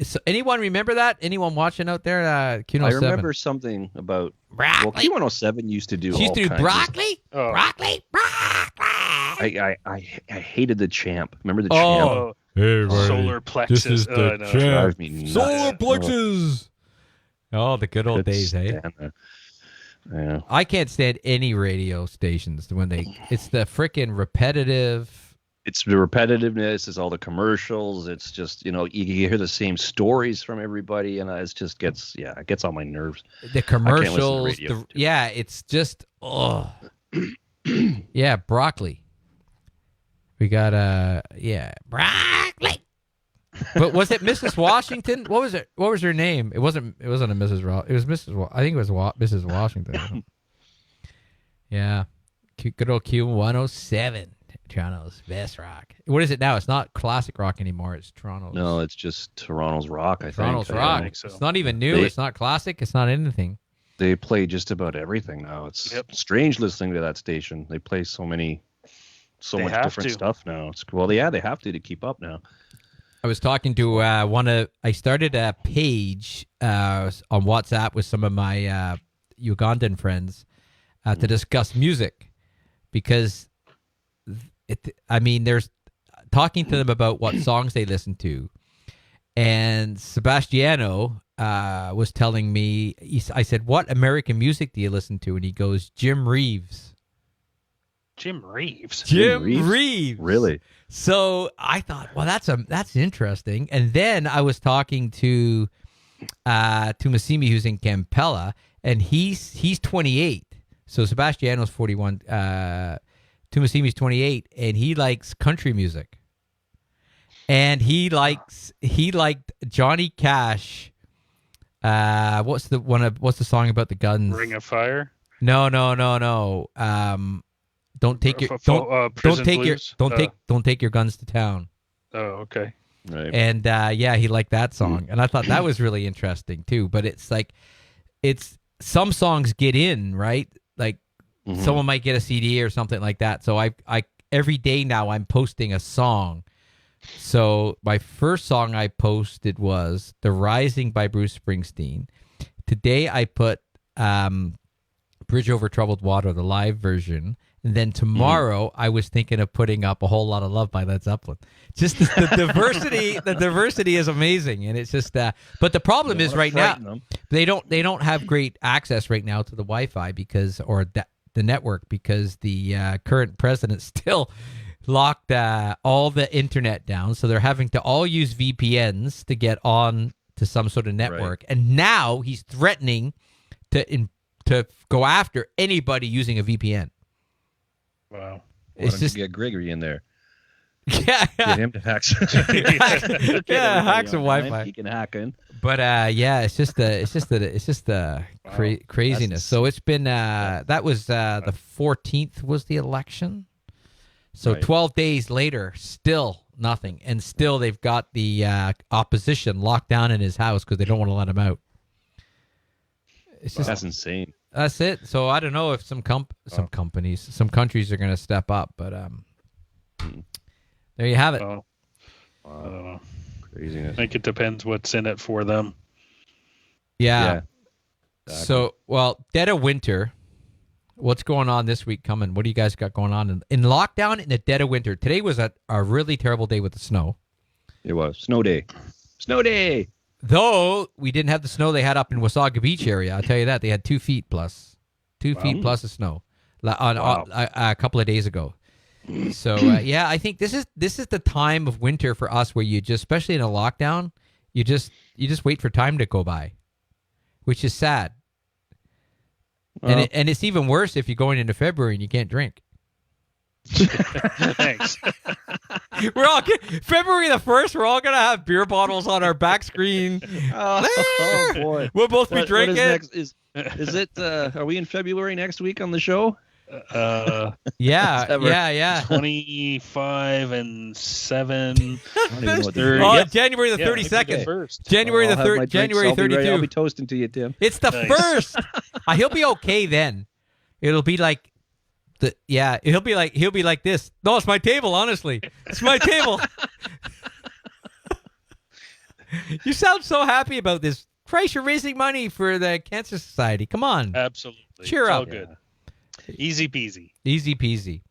so anyone remember that? Anyone watching out there? Q107. I remember something about broccoli. Well, Q107 used to do. She used to do broccoli. Broccoli. I hated the Champ. Remember the Champ? Oh, hey, solar plexus. This is the Drives Champ. me nuts. Solar plexus. Oh, the good old days, hey. Yeah. I can't stand any radio stations when it's the freaking repetitive. It's the repetitiveness. It's all the commercials. It's just, you hear the same stories from everybody, and it gets on my nerves. The commercials. I can't listen to radio. It's just, yeah, broccoli. We got, broccoli. But was it Mrs. Washington? What was it? What was her name? It wasn't a Mrs. It was Mrs. I think it was Mrs. Washington. Yeah. Good old Q107. Toronto's best rock. What is it now? It's not classic rock anymore. It's Toronto's. No, it's just Toronto's rock, I think. Toronto's rock. So. It's not even new. It's not classic. It's not anything. They play just about everything now. It's strange listening to that station. They play so much different stuff now. They have to keep up now. I was talking to I started a page on WhatsApp with some of my Ugandan friends to discuss music because there's talking to them about what songs they listen to. And Sebastiano was telling me, I said, "What American music do you listen to?" And he goes, Jim Reeves. Jim Reeves? Jim Reeves. Really? So I thought, well, that's interesting. And then I was talking to Masimi, who's in Kampala, and he's 28. So Sebastiano's 41. Tumasimi's 28, and he likes country music. And he liked Johnny Cash. What's the song about the guns? Ring of Fire? No. Don't take your guns to town. Oh, okay. Right. And he liked that song, and I thought that was really interesting too. But it's like, some songs get in, right? Like someone might get a CD or something like that. So I every day now I'm posting a song. So my first song I posted was "The Rising" by Bruce Springsteen. Today I put "Bridge Over Troubled Water," the live version. And then tomorrow, I was thinking of putting up "A Whole Lot of Love" by Led Zeppelin. Just the diversity, the diversity is amazing, and it's just. But the problem is right now they don't have great access right now to the Wi-Fi the network because the current president still locked all the internet down, so they're having to all use VPNs to get on to some sort of network. Right. And now he's threatening to go after anybody using a VPN. Wow. Why don't you get Gregory in there? Yeah. Get him to hack some Wi-Fi. He can hack in. But it's just the craziness. So it's been that was the 14th was the election. So 12 days later, still nothing, and still they've got the opposition locked down in his house because they don't want to let him out. It's just that's insane. That's it. So I don't know if some countries are going to step up, but there you have it. I don't know. Craziness. I think it depends what's in it for them. Yeah. Exactly. So, Dead of Winter, What's going on this week coming? What do you guys got going on in lockdown in the dead of winter? Today was a really terrible day with the snow. It was snow day. Snow day. Though we didn't have the snow they had up in Wasaga Beach area. I'll tell you that. They had 2 feet plus. 2 feet plus of snow a couple of days ago. So, yeah, I think this is the time of winter for us where you just, especially in a lockdown, you just wait for time to go by, which is sad. And it's even worse if you're going into February and you can't drink. Thanks. February the 1st, we're all going to have beer bottles on our back screen. Oh boy. We'll both be drinking. Is it, are we in February next week on the show? Yeah. 25 and 7. January the 32nd. January the 3rd. January 32. I'll be toasting to you, Tim. It's the 1st. He'll be okay then. It'll be like he'll be like this. No, it's my table, honestly. It's my table. You sound so happy about this. Christ, you're raising money for the Cancer Society. Come on. Absolutely. Cheer it's up. All good. Easy peasy. Easy peasy.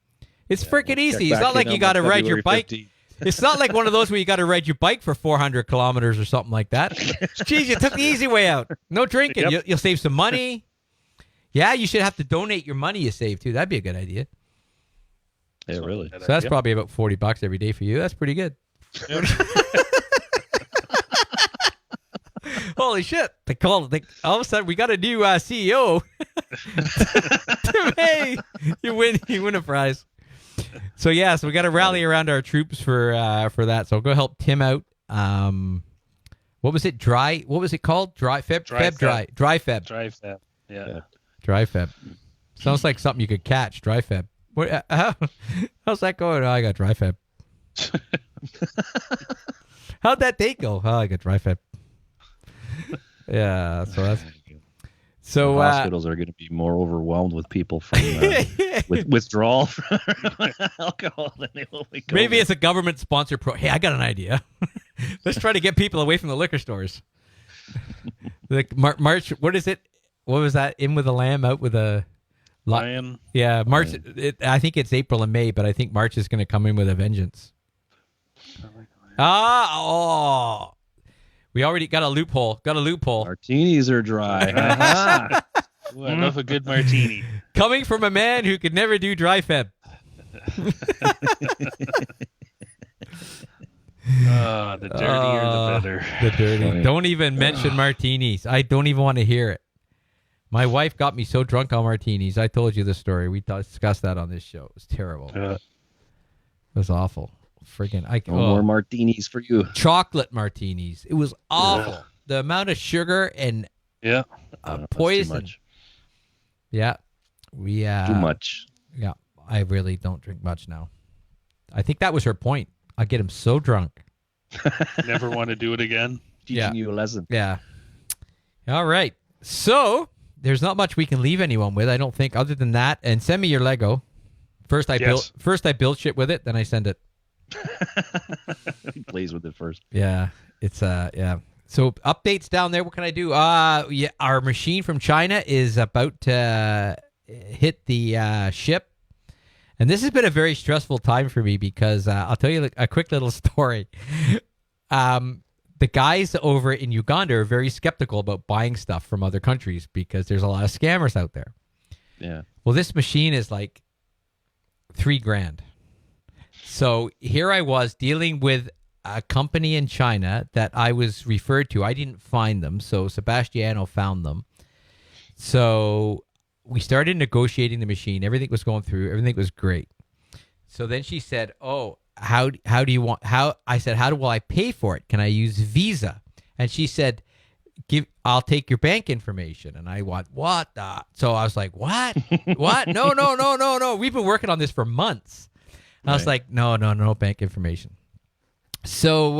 It's freaking easy. It's not like you got to ride your bike. 15th. It's not like one of those where you got to ride your bike for 400 kilometers or something like that. Jeez, you took the easy way out. No drinking. Yep. You'll save some money. Yeah, you should have to donate your money you save too. That'd be a good idea. Yeah, really. So that's probably about $40 every day for you. That's pretty good. Yep. Holy shit! All of a sudden we got a new CEO. Tim, hey, you win a prize. So we got to rally around our troops for that. So go help Tim out. What was it? What was it called? Dry Feb. Dry Feb. Yeah. Dry Feb. Sounds like something you could catch. Dry Feb. How's that going? Oh, I got Dry Feb. How'd that date go? Oh, I got Dry Feb. Yeah, the hospitals are going to be more overwhelmed with people from with withdrawal from alcohol than they will be. Maybe it's a government sponsored Hey, I got an idea. Let's try to get people away from the liquor stores. Like March, what is it? What was that? In with a lamb, out with a lion. Yeah, March. I think it's April and May, but I think March is going to come in with a vengeance. We already got a loophole. Martinis are dry. Ooh, I love a good martini. Coming from a man who could never do dry Feb. The dirtier the better. The dirty. Don't even mention martinis. I don't even want to hear it. My wife got me so drunk on martinis. I told you the story. We discussed that on this show. It was terrible. It was awful. Freaking! No more martinis for you. Chocolate martinis. It was awful. The amount of sugar and poison. Yeah, we too much. Yeah, I really don't drink much now. I think that was her point. I get him so drunk. Never want to do it again. Teaching you a lesson. Yeah. All right. So there's not much we can leave anyone with, I don't think, other than that. And send me your Lego. First I build shit with it, then I send it. He plays with it first. Yeah, it's So updates down there. What can I do? Our machine from China is about to hit the ship, and this has been a very stressful time for me because I'll tell you a quick little story. The guys over in Uganda are very skeptical about buying stuff from other countries because there's a lot of scammers out there. Yeah. Well, this machine is like $3,000. So here I was dealing with a company in China that I was referred to. I didn't find them, so Sebastiano found them. So we started negotiating the machine. Everything was going through. Everything was great. So then she said, "Oh, how do you want? How?" I said, "How will I pay for it? Can I use Visa?" And she said, I'll take your bank information." And I went, "What?" So I was like, "What? What? No. We've been working on this for months." And I was like, no bank information. So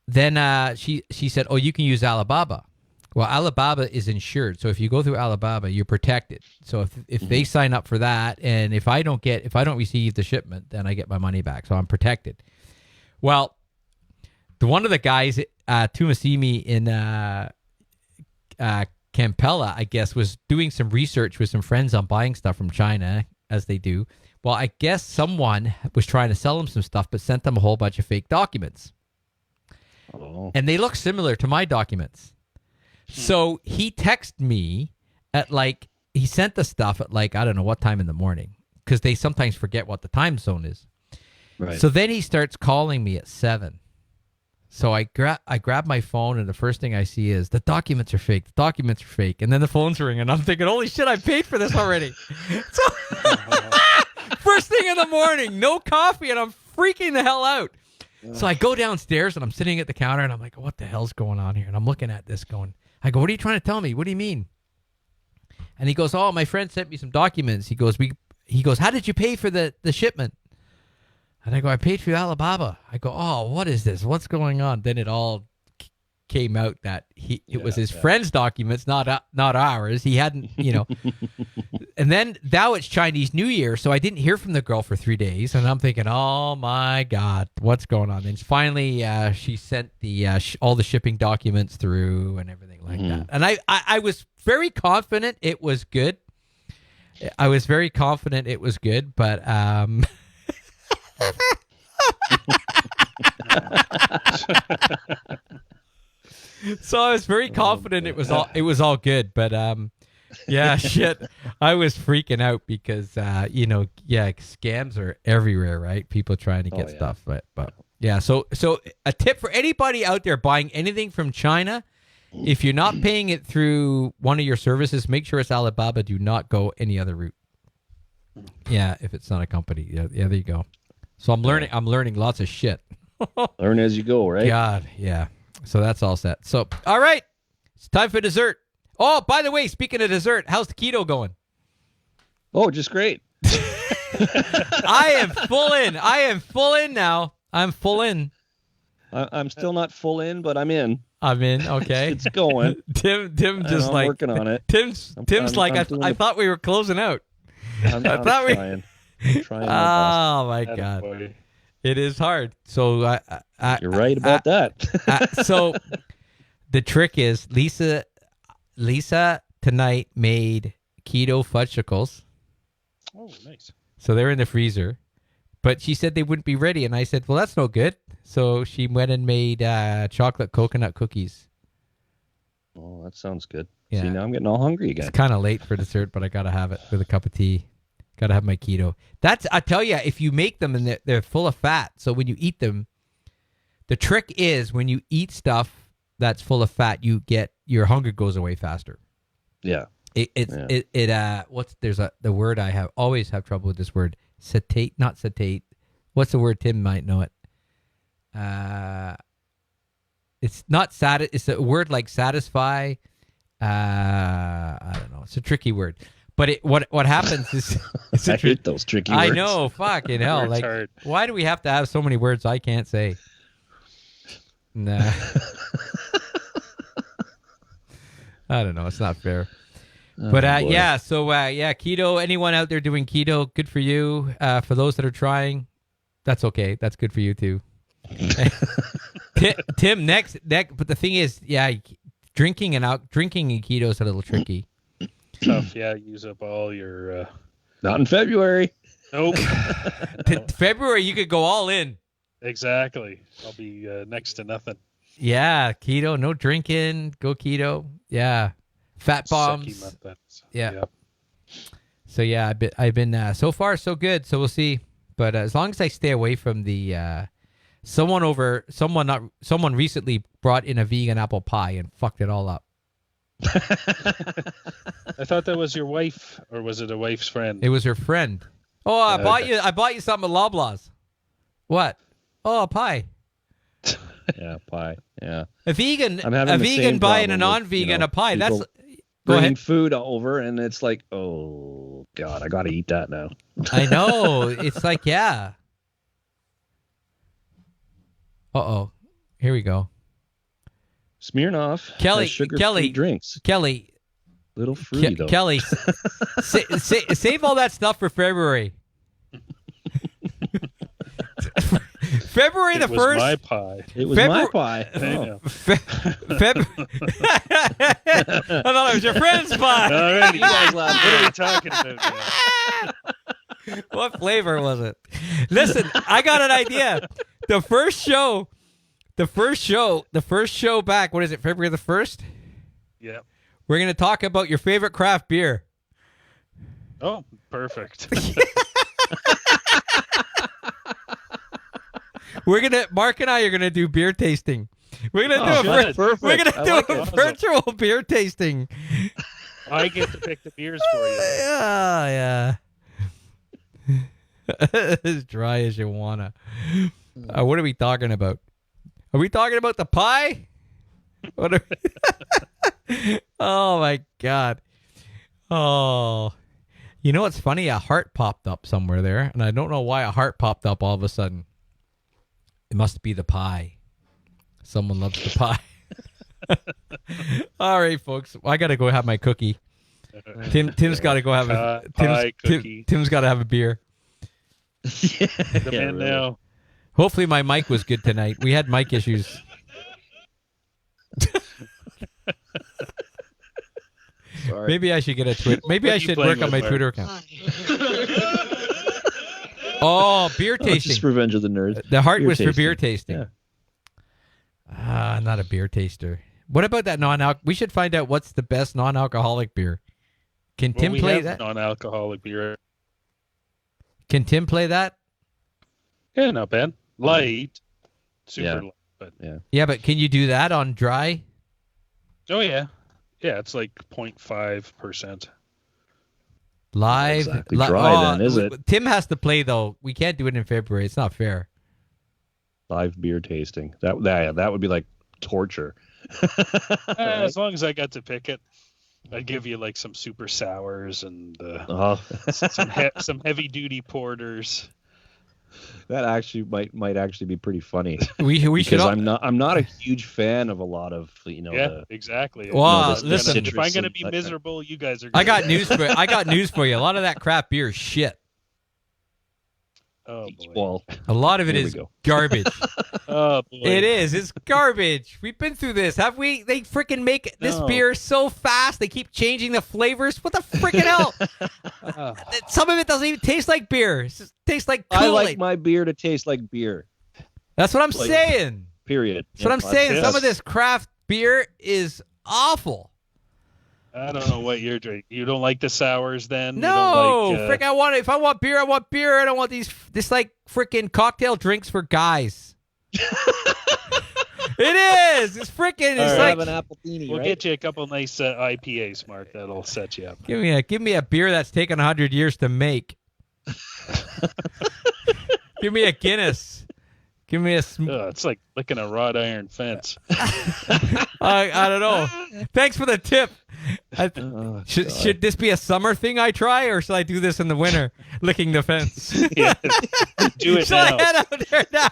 then she said, "Oh, you can use Alibaba." Well, Alibaba is insured, so if you go through Alibaba, you're protected. So if they sign up for that, and if I don't receive the shipment, then I get my money back. So I'm protected. Well, one of the guys, Tumasimi in Campella, I guess, was doing some research with some friends on buying stuff from China, as they do. Well, I guess someone was trying to sell him some stuff, but sent them a whole bunch of fake documents. Oh. And they look similar to my documents. So he texted me at he sent the stuff at I don't know what time in the morning, because they sometimes forget what the time zone is. Right. So then he starts calling me at 7. So I grab my phone, and the first thing I see is the documents are fake. The documents are fake. And then the phone's ringing, and I'm thinking, holy shit, I paid for this already. So first thing in the morning, no coffee, and I'm freaking the hell out. So I go downstairs, and I'm sitting at the counter, and I'm like, what the hell's going on here? And I'm looking at this going, I go, what are you trying to tell me? What do you mean? And he goes, oh, my friend sent me some documents. He goes, how did you pay for the shipment? And I go, I paid for Alibaba. I go, oh, what is this? What's going on? Then it all came out that it was his friend's documents, not ours. He hadn't, And then now it's Chinese New Year, so I didn't hear from the girl for 3 days, and I'm thinking, oh my God, what's going on? And finally, she sent the all the shipping documents through and everything like that. And I was very confident it was good. But so I was very confident it was all good, but yeah, shit, I was freaking out because scams are everywhere, right? People trying to get stuff, but yeah. So a tip for anybody out there buying anything from China: if you're not paying it through one of your services, make sure it's Alibaba. Do not go any other route. Yeah, if it's not a company. Yeah, there you go. So I'm learning lots of shit. Learn as you go, right? God, yeah. So that's all set. So, all right. It's time for dessert. Oh, by the way, speaking of dessert, how's the keto going? Oh, just great. I am full in now. I'm full in. I'm still not full in, but I'm in. Okay. It's going. Tim just I'm working on it. Tim's I thought we were closing out. I'm trying. Oh my God. Boy. It is hard. So you're right about that. So the trick is Lisa tonight made keto fudgesicles. Oh, nice. So they're in the freezer, but she said they wouldn't be ready, and I said, well, that's no good. So she went and made chocolate coconut cookies. Oh, that sounds good. Yeah. See, now I'm getting all hungry again. It's kind of late for dessert, but I gotta have it with a cup of tea. Gotta have my keto. I tell you, if you make them and they're full of fat, so when you eat them, the trick is when you eat stuff that's full of fat, your hunger goes away faster. Yeah. There's the word I always have trouble with this word. Not satiate. What's the word? Tim might know it. It's not it's a word like satisfy. I don't know. It's a tricky word. But what happens is I hate those tricky words. I know, fucking hell. Like, hard. why do we have to have so many words I can't say? Nah. I don't know. It's not fair. But yeah, so keto. Anyone out there doing keto? Good for you. For those that are trying, that's okay. That's good for you too. Tim, next. But the thing is, drinking and keto is a little tricky. Tough, yeah. Use up all your. Not in February. Nope. February, you could go all in. Exactly. I'll be next to nothing. Yeah, keto, no drinking. Go keto. Yeah, fat bombs. Yeah. Yep. So yeah, I've been so far so good. So we'll see. But as long as I stay away from the someone recently brought in a vegan apple pie and fucked it all up. I thought that was your wife, or was it a wife's friend? It was her friend. Oh, I bought you something at Loblaws. What? Oh, a pie. Yeah, pie. Yeah. A vegan buying a non-vegan a pie. That's go ahead. Food over, and it's like, oh God, I got to eat that now. I know. It's like, yeah. Uh-oh. Here we go. Smirnoff. Kelly drinks. Kelly. Little fruity though. Kelly, save all that stuff for February. February the It was 1st. my pie. It was my pie. I know. I thought it was your friend's pie. All right, you guys laugh. What are we talking about now? What flavor was it? Listen, I got an idea. The first show back, what is it, February the 1st? Yeah. We're going to talk about your favorite craft beer. Oh, perfect. Mark and I are going to do beer tasting. We're going to do perfect. we're going to I do like a it. virtual beer tasting. I get to pick the beers for you. Yeah. As dry as you wanna. What are we talking about? Are we talking about the pie? What are Oh my God. Oh. You know what's funny? A heart popped up somewhere there, and I don't know why a heart popped up all of a sudden. It must be the pie. Someone loves the pie. All right, folks. I gotta go have my cookie. Tim's got to go have Tim's got to have a beer. The man now. Hopefully my mic was good tonight. We had mic issues. Sorry. Maybe I should get a Twitter. Maybe I should work on my Twitter account. Oh, beer tasting. Just Revenge of the Nerds. The heart Beer was for tasting. beer tasting. Yeah. I'm not a beer taster. What about that non-alc? We should find out what's the best non-alcoholic beer. Can Tim we play have that? Non-alcoholic beer. Can Tim play that? Yeah, not bad. Light. Super Yeah. light. But Yeah, but can you do that on dry? oh yeah. Yeah, it's like 0.5%. Live? Exactly dry then, is it? Tim has to play, though. We can't do it in February. It's not fair. Live beer tasting. That would be like torture. As long as I got to pick it, I'd give you like some super sours and some heavy duty porters. That actually might actually be pretty funny. We should. Because I'm not a huge fan of a lot of Yeah, exactly. Well, the listen, if I'm gonna be miserable, you guys are. I got news for you. A lot of that crap beer is shit. Oh boy. Well, A lot of it Here we is go. garbage. Oh boy. It is. It's garbage. We've been through this, have we? They freaking make this No. beer so fast. They keep changing the flavors. What the freaking hell? Some of it doesn't even taste like beer. It just tastes like I Kool-Aid. like my beer to taste like beer. That's what I'm like- saying. Period. That's what I'm saying. yes. Some of this craft beer is awful. I don't know what you're drinking. You don't like the sours, then? No, You don't like, frick! If I want beer, I want beer. I don't want this like freaking cocktail drinks for guys. It is. It's freaking. It's All like right. Have an appletini, We'll right? get you a couple nice IPAs, Mark. That'll set you up. give me a beer that's taken 100 years to make. Give me a Guinness. Give me a. It's like licking a wrought iron fence. I don't know. Thanks for the tip. Oh, Should this be a summer thing I try, or should I do this in the winter, licking the fence? Yeah. Do it Should now. I head out there now?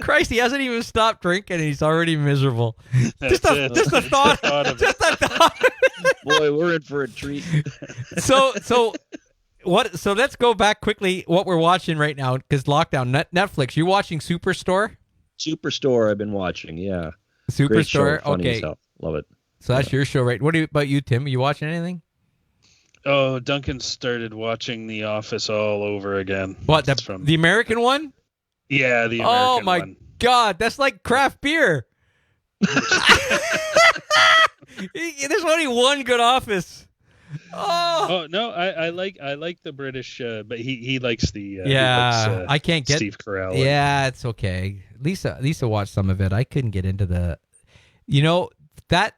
Christ, he hasn't even stopped drinking, and he's already miserable. Just a thought. of it. Just a thought. Boy, we're in for a treat. So let's go back quickly. What we're watching right now, because lockdown, Netflix. You watching Superstore? Superstore, I've been watching. Yeah. Great show, Superstore. funny Okay. as hell. Love it. So that's your show, right? What about you, Tim? Are you watching anything? Oh, Duncan started watching The Office all over again. What, It's from the American one? Yeah, the American Oh my one. God, that's like craft beer. There's only one good Office. Oh no, I like the British, but he likes the I can't get Steve Carell. Yeah, it's okay. Lisa watched some of it. I couldn't get into the. You know that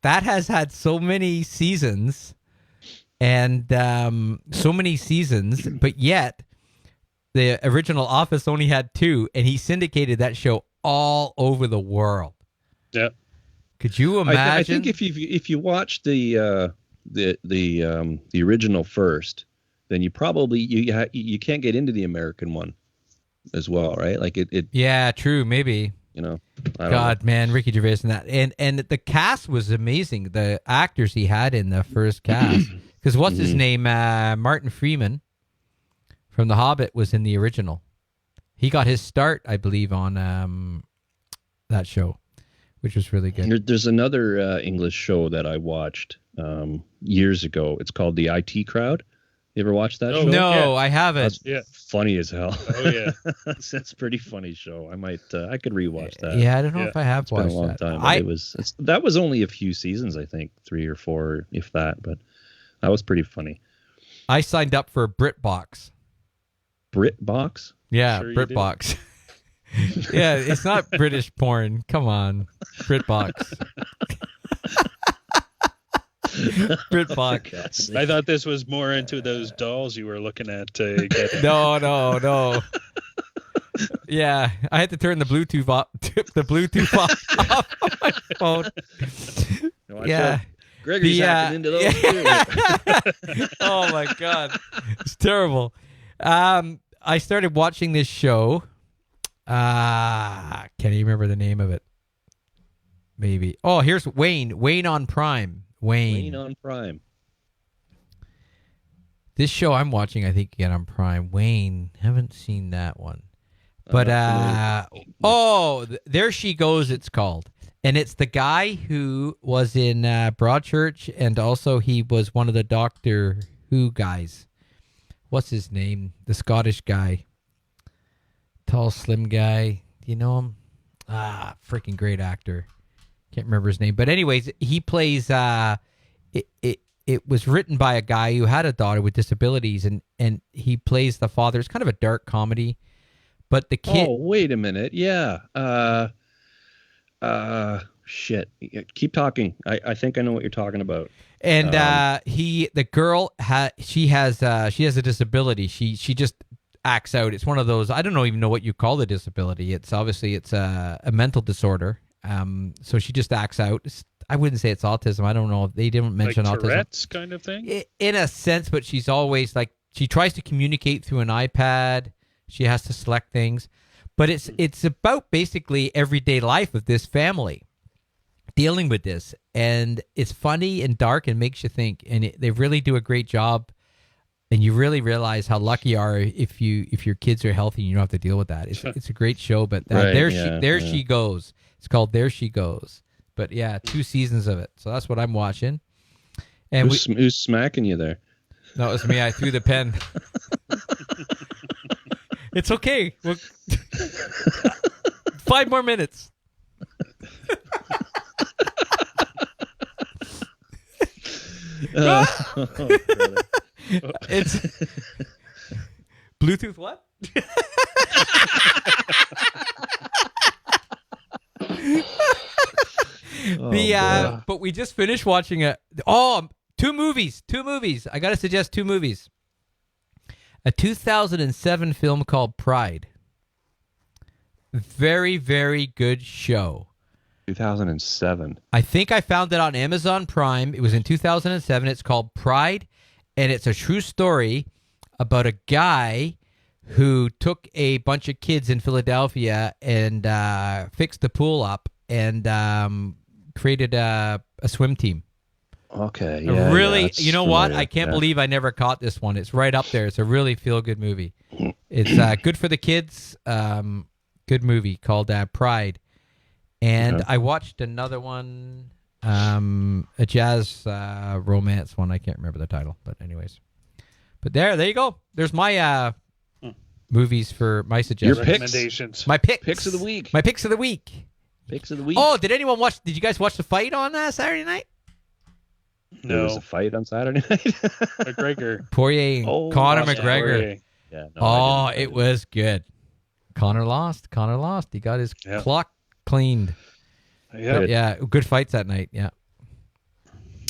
has had so many seasons, and but yet the original Office only had 2, and he syndicated that show all over the world. Yeah. Could you imagine? I think if you watch the original first, then you probably you can't get into the American one as well, right? Like it Yeah, true. Maybe. I don't know. God, man, Ricky Gervais and that, and the cast was amazing. The actors he had in the first cast, because what's his name? Martin Freeman from The Hobbit was in the original. He got his start, I believe, on that show, which was really good. There's another English show that I watched years ago. It's called The IT Crowd. You ever watch that show? No, I haven't. That's funny as hell. Oh yeah, that's a pretty funny show. I could rewatch that. Yeah, I don't know if I have It's been watched a long that. time. But that was only a few seasons, I think, 3 or 4, if that. But that was pretty funny. I signed up for BritBox. BritBox? Yeah, Sure you BritBox. Yeah, it's not British porn. Come on, BritBox. BritBox. I thought this was more into those dolls you were looking at. Getting. No. Yeah, I had to turn the Bluetooth off. Off on my phone. Yeah. Gregory's hacking into those too. Oh my god, it's terrible. I started watching this show. Can't even remember the name of it. Maybe. Oh, here's Wayne. Wayne on Prime. Wayne on Prime. This show I'm watching, I think, again on Prime. Wayne. Haven't seen that one. But There She Goes, it's called. And it's the guy who was in Broadchurch, and also he was one of the Doctor Who guys. What's his name? The Scottish guy. Tall, slim guy. Do you know him? Freaking great actor. Can't remember his name. But anyways, he plays... It was written by a guy who had a daughter with disabilities, and he plays the father. It's kind of a dark comedy. But the kid... Oh, wait a minute. Yeah. Shit. Keep talking. I think I know what you're talking about. And the girl she has a disability. She just acts out. It's one of those, I don't even know what you call the disability. It's obviously a mental disorder. So she just acts out. I wouldn't say it's autism. I don't know. They didn't mention like autism. Tourette's kind of thing? In a sense, but she's always like, she tries to communicate through an iPad. She has to select things. But it's about basically everyday life of this family dealing with this. And it's funny and dark and makes you think. And they really do a great job. And you really realize how lucky you are if your kids are healthy and you don't have to deal with that. It's a great show. But she goes. It's called There She Goes. But yeah, 2 seasons of it. So that's what I'm watching. And who's smacking you there? No, it was me. I threw the pen. It's okay. 5 more minutes. It's Bluetooth what? But we just finished watching 2 movies. I got to suggest 2 movies. A 2007 film called Pride. Very, very good show. 2007. I think I found it on Amazon Prime. It was in 2007. It's called Pride, and it's a true story about a guy who took a bunch of kids in Philadelphia and fixed the pool up and created a swim team. Okay. Yeah, really, you know what? I can't believe I never caught this one. It's right up there. It's a really feel-good movie. It's good for the kids. Good movie called Pride. And I watched another one, a jazz romance one. I can't remember the title, but anyways. But there you go. There's my movies for my suggestions. Your recommendations. My picks. Picks of the week. My picks of the week. Picks of the week. Oh, did you guys watch the fight on Saturday night? No. There was a fight on Saturday night. McGregor. Poirier and Conor McGregor. Poirier. Yeah. No, it was good. Conor lost. He got his clock cleaned. Yeah, good fights that night. Yeah.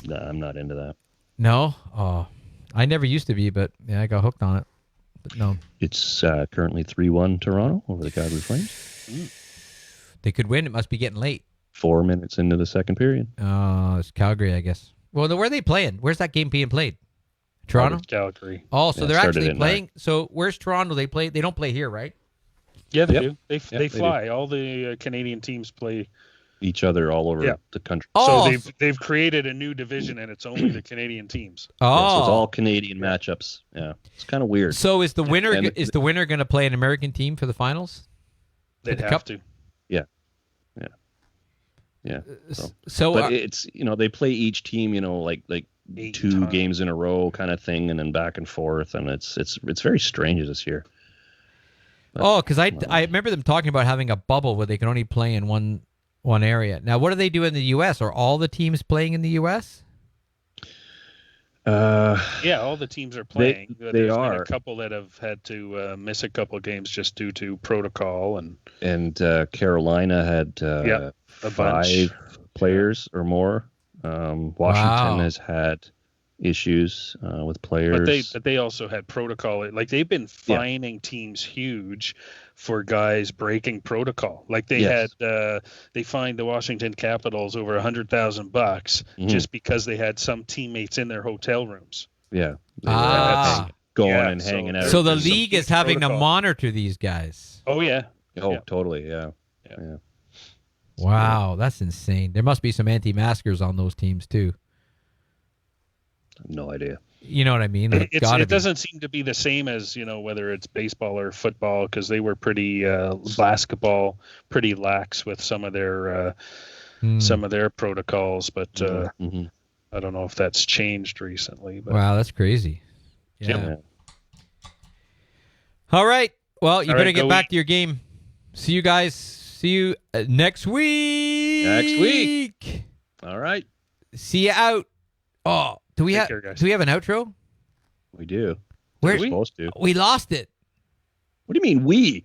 No, I'm not into that. No? Oh, I never used to be, but yeah, I got hooked on it. But no. It's currently 3-1 Toronto over the Calgary Flames. They could win. It must be getting late. 4 minutes into the second period. It's Calgary, I guess. Well, where are they playing? Where's that game being played? Toronto? Calgary. Oh, so they're actually playing. So where's Toronto? They don't play here, right? Yeah, they do. They fly. All the Canadian teams play each other all over Yeah. the country. Oh, So they've created a new division, and it's only the Canadian teams. oh. Yeah, so it's all Canadian matchups. Yeah, it's kind of weird. So is the winner And- going to play an American team for the finals? They'd the have cup? to. Yeah. So But it's they play each team like 8 two times. games in a row kind of thing, and then back and forth, and it's very strange this year. because I remember them talking about having a bubble where they can only play in one area. Now, what do they do in the U.S.? Are all the teams playing in the U.S.? Yeah, all the teams are playing. they There's are. been a couple that have had to miss a couple of games just due to protocol and Carolina had a 5 bunch. players or more. Washington Wow. has had issues with players. But they also had protocol. Like they've been fining teams huge for guys breaking protocol. Like they Yes. had they fined the Washington Capitals over $100,000 just because they had some teammates in their hotel rooms. Yeah. They Ah. were going Yeah, and so- hanging out. So the There's some league is huge having to protocol. monitor these guys. Oh yeah. Oh, Yeah. totally. Yeah. Yeah. Yeah. Wow, that's insane. There must be some anti-maskers on those teams too. No idea. You know what I mean? Like, gotta It be. doesn't seem to be the same as whether it's baseball or football because they were pretty basketball pretty lax with some of their protocols, but Mm-hmm. I don't know if that's changed recently. But Wow, that's crazy. Yeah. Yeah. All right. Well, you All better right, get go back eat. to your game. See you guys. See you next week. Next week. All right. See you out. Oh, do we Take have care, guys. do we have an outro? We do. Where We're supposed to. we lost it. What do you mean we?